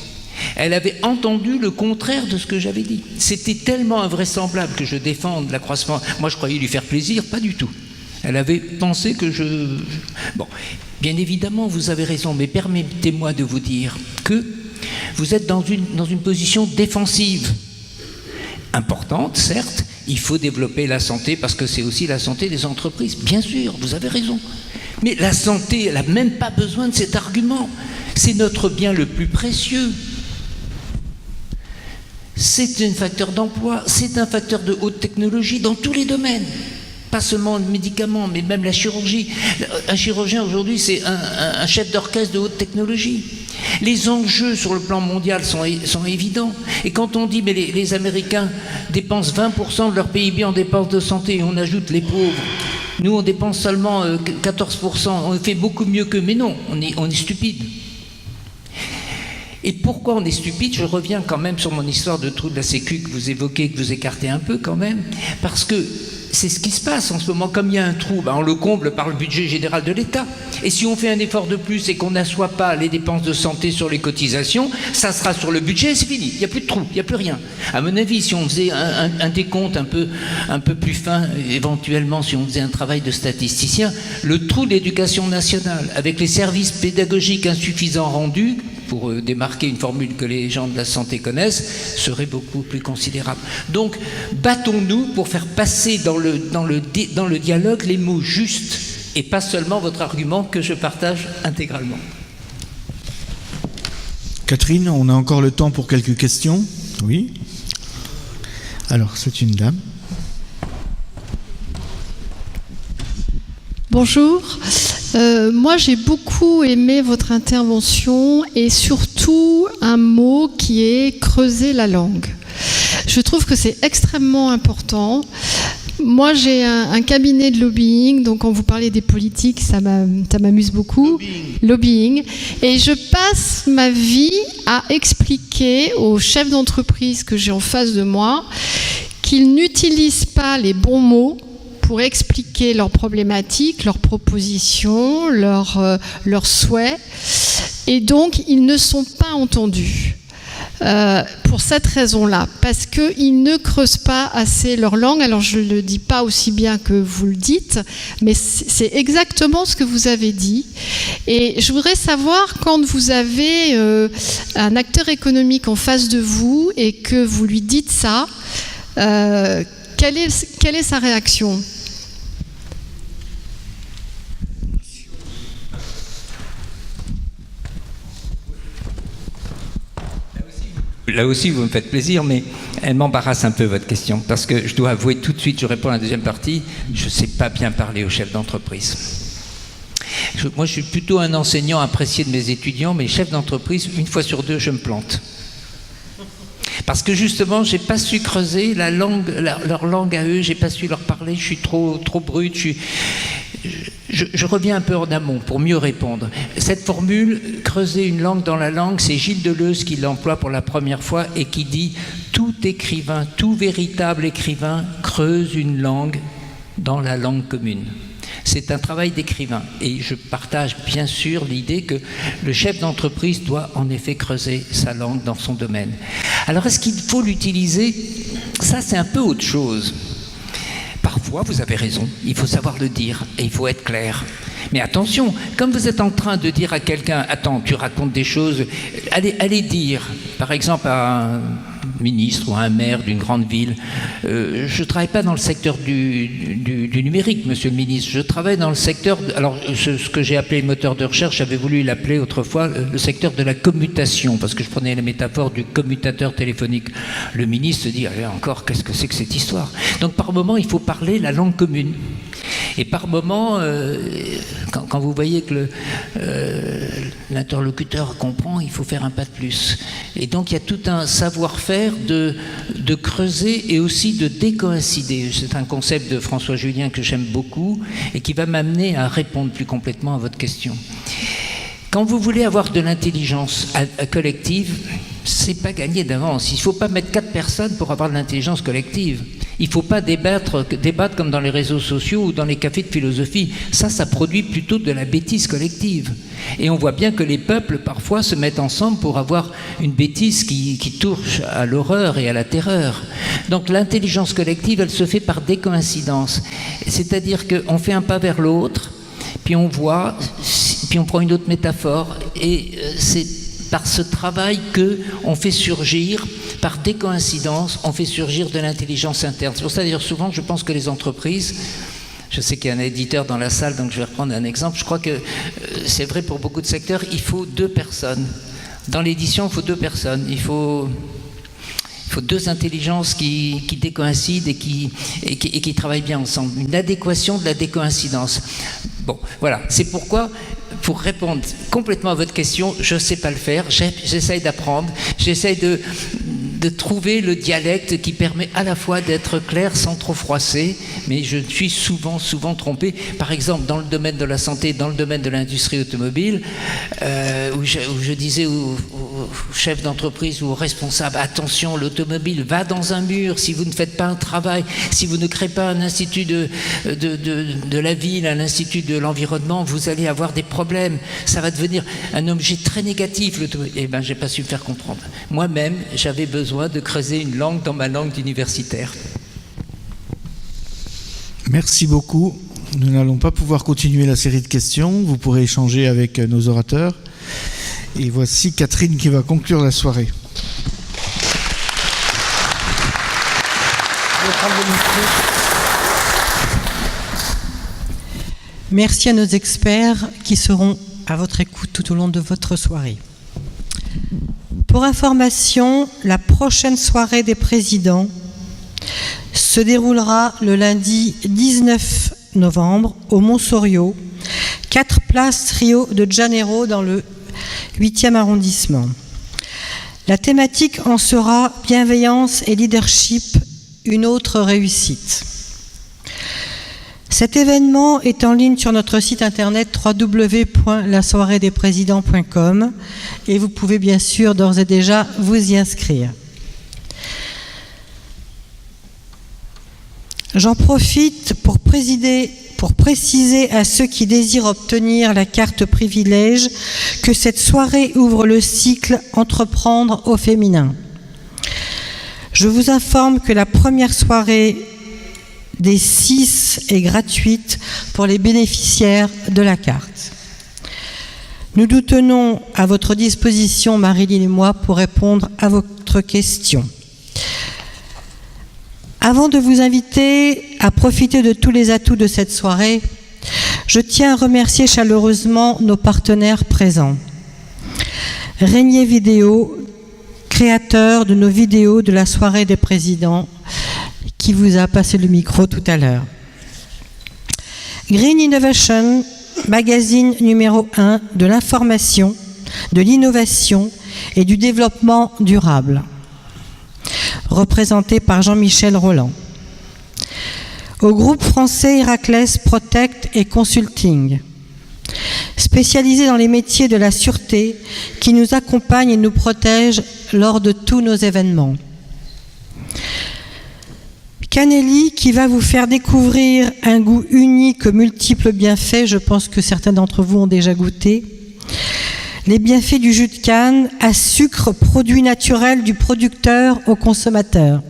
S7: Elle avait entendu le contraire de ce que j'avais dit. C'était tellement invraisemblable que je défende l'accroissement. Moi, je croyais lui faire plaisir, pas du tout. Elle avait pensé que Bon, bien évidemment, vous avez raison, mais permettez-moi de vous dire que vous êtes dans une position défensive. Importante, certes, il faut développer la santé parce que c'est aussi la santé des entreprises. Bien sûr, vous avez raison. Mais la santé, elle n'a même pas besoin de cet argument. C'est notre bien le plus précieux. C'est un facteur d'emploi, c'est un facteur de haute technologie dans tous les domaines. Pas seulement le médicament, mais même la chirurgie. Un chirurgien aujourd'hui, c'est un chef d'orchestre de haute technologie. Les enjeux sur le plan mondial sont évidents. Et quand on dit mais les Américains dépensent 20% de leur PIB en dépenses de santé, et on ajoute les pauvres, nous on dépense seulement 14%, on fait beaucoup mieux qu'eux. Mais non, on est stupide. Et pourquoi on est stupide? Je reviens quand même sur mon histoire de trou de la Sécu que vous évoquez, que vous écartez un peu quand même, parce que c'est ce qui se passe en ce moment. Comme il y a un trou, on le comble par le budget général de l'État. Et si on fait un effort de plus et qu'on n'assoit pas les dépenses de santé sur les cotisations, ça sera sur le budget et c'est fini. Il n'y a plus de trou, il n'y a plus rien. À mon avis, si on faisait un décompte un peu plus fin, éventuellement si on faisait un travail de statisticien, le trou de l'éducation nationale, avec les services pédagogiques insuffisants rendus, pour démarquer une formule que les gens de la santé connaissent, serait beaucoup plus considérable. Donc, battons-nous pour faire passer dans le dialogue les mots justes et pas seulement votre argument que je partage intégralement.
S3: Catherine, on a encore le temps pour quelques questions. Oui. Alors, c'est une dame.
S10: Bonjour. Moi, j'ai beaucoup aimé votre intervention et surtout un mot qui est creuser la langue. Je trouve que c'est extrêmement important. Moi, j'ai un cabinet de lobbying, donc quand vous parlez des politiques, ça m'amuse beaucoup. Lobbying. Et je passe ma vie à expliquer aux chefs d'entreprise que j'ai en face de moi qu'ils n'utilisent pas les bons mots pour expliquer leurs problématiques, leurs propositions, leurs souhaits. Et donc, ils ne sont pas entendus. pour cette raison-là, parce qu'ils ne creusent pas assez leur langue. Alors je ne le dis pas aussi bien que vous le dites, mais c'est exactement ce que vous avez dit. Et je voudrais savoir, quand vous avez un acteur économique en face de vous et que vous lui dites ça, quelle est sa réaction ?
S7: Là aussi, vous me faites plaisir, mais elle m'embarrasse un peu, votre question, parce que je dois avouer tout de suite, je réponds à la deuxième partie, je ne sais pas bien parler aux chefs d'entreprise. Moi, je suis plutôt un enseignant apprécié de mes étudiants, mais chef d'entreprise, une fois sur deux, je me plante. Parce que justement, je n'ai pas su creuser leur langue à eux, je n'ai pas su leur parler, je suis trop brut, je reviens un peu en amont pour mieux répondre. Cette formule, creuser une langue dans la langue, c'est Gilles Deleuze qui l'emploie pour la première fois et qui dit « Tout écrivain, tout véritable écrivain creuse une langue dans la langue commune ». C'est un travail d'écrivain et je partage bien sûr l'idée que le chef d'entreprise doit en effet creuser sa langue dans son domaine. Alors est-ce qu'il faut l'utiliser ? Ça, c'est un peu autre chose. Parfois, vous avez raison, il faut savoir le dire et il faut être clair. Mais attention, comme vous êtes en train de dire à quelqu'un « Attends, tu racontes des choses », allez dire, par exemple à un ministre ou à un maire d'une grande ville, je ne travaille pas dans le secteur du numérique, monsieur le ministre, je travaille dans le secteur, alors ce que j'ai appelé moteur de recherche, j'avais voulu l'appeler autrefois le secteur de la commutation, parce que je prenais la métaphore du commutateur téléphonique. Le ministre se dit, allez, encore, qu'est-ce que c'est que cette histoire ? Donc par moment, il faut parler la langue commune. Et par moment, quand vous voyez que l'interlocuteur comprend, il faut faire un pas de plus. Et donc il y a tout un savoir-faire de creuser et aussi de décoïncider. C'est un concept de François Julien que j'aime beaucoup et qui va m'amener à répondre plus complètement à votre question. Quand vous voulez avoir de l'intelligence collective, c'est pas gagné d'avance. Il ne faut pas mettre 4 personnes pour avoir de l'intelligence collective. Il ne faut pas débattre comme dans les réseaux sociaux ou dans les cafés de philosophie. Ça produit plutôt de la bêtise collective. Et on voit bien que les peuples, parfois, se mettent ensemble pour avoir une bêtise qui touche à l'horreur et à la terreur. Donc l'intelligence collective, elle se fait par décoïncidence. C'est-à-dire qu'on fait un pas vers l'autre, puis on voit, puis on prend une autre métaphore, et c'est par ce travail qu'on fait surgir, par décoïncidence, on fait surgir de l'intelligence interne. C'est pour ça d'ailleurs souvent je pense que les entreprises, je sais qu'il y a un éditeur dans la salle donc je vais reprendre un exemple, je crois que c'est vrai pour beaucoup de secteurs, il faut 2 personnes. Dans l'édition il faut 2 personnes, il faut 2 intelligences qui décoïncident et qui travaillent bien ensemble. Une adéquation de la décoïncidence. Bon, voilà, c'est pourquoi, pour répondre complètement à votre question, je ne sais pas le faire, j'essaye d'apprendre, j'essaye de trouver le dialecte qui permet à la fois d'être clair sans trop froisser, mais je suis souvent trompé. Par exemple, dans le domaine de la santé, dans le domaine de l'industrie automobile, où je disais aux chefs d'entreprise ou aux responsables, attention, l'automobile va dans un mur si vous ne faites pas un travail, si vous ne créez pas un institut de la ville, un institut de l'environnement, vous allez avoir des problèmes, ça va devenir un objet très négatif, l'automobile. Eh bien, je n'ai pas su me faire comprendre. Moi-même, j'avais besoin de creuser une langue dans ma langue d'universitaire.
S3: Merci beaucoup. Nous n'allons pas pouvoir continuer la série de questions. Vous pourrez échanger avec nos orateurs. Et voici Catherine qui va conclure la soirée.
S1: Merci à nos experts qui seront à votre écoute tout au long de votre soirée. Pour information, la prochaine soirée des présidents se déroulera le lundi 19 novembre au Mont-Sorio, 4 place Rio de Janeiro dans le 8e arrondissement. La thématique en sera « Bienveillance et leadership, une autre réussite ». Cet événement est en ligne sur notre site internet www.lasoireedesprésidents.com et vous pouvez bien sûr d'ores et déjà vous y inscrire. J'en profite pour pour préciser à ceux qui désirent obtenir la carte privilège que cette soirée ouvre le cycle Entreprendre au féminin. Je vous informe que la première soirée des 6 est gratuite pour les bénéficiaires de la carte. Nous nous tenons à votre disposition, Marilyn et moi, pour répondre à votre question. Avant de vous inviter à profiter de tous les atouts de cette soirée, je tiens à remercier chaleureusement nos partenaires présents. Régnier Vidéo, créateur de nos vidéos de la soirée des présidents, qui vous a passé le micro tout à l'heure. Green Innovation, magazine numéro 1 de l'information, de l'innovation et du développement durable, représenté par Jean-Michel Roland. Au groupe français Héraclès Protect et Consulting, spécialisé dans les métiers de la sûreté, qui nous accompagne et nous protège lors de tous nos événements. Canelli, qui va vous faire découvrir un goût unique aux multiples bienfaits, je pense que certains d'entre vous ont déjà goûté. Les bienfaits du jus de canne à sucre, produit naturel du producteur au consommateur.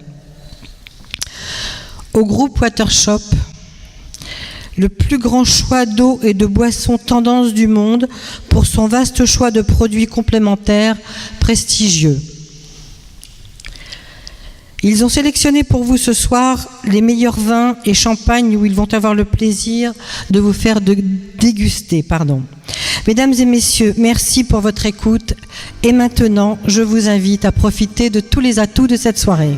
S1: Au groupe Watershop, le plus grand choix d'eau et de boissons tendance du monde pour son vaste choix de produits complémentaires prestigieux. Ils ont sélectionné pour vous ce soir les meilleurs vins et champagnes où ils vont avoir le plaisir de vous faire déguster. Mesdames et messieurs, merci pour votre écoute. Et maintenant, je vous invite à profiter de tous les atouts de cette soirée.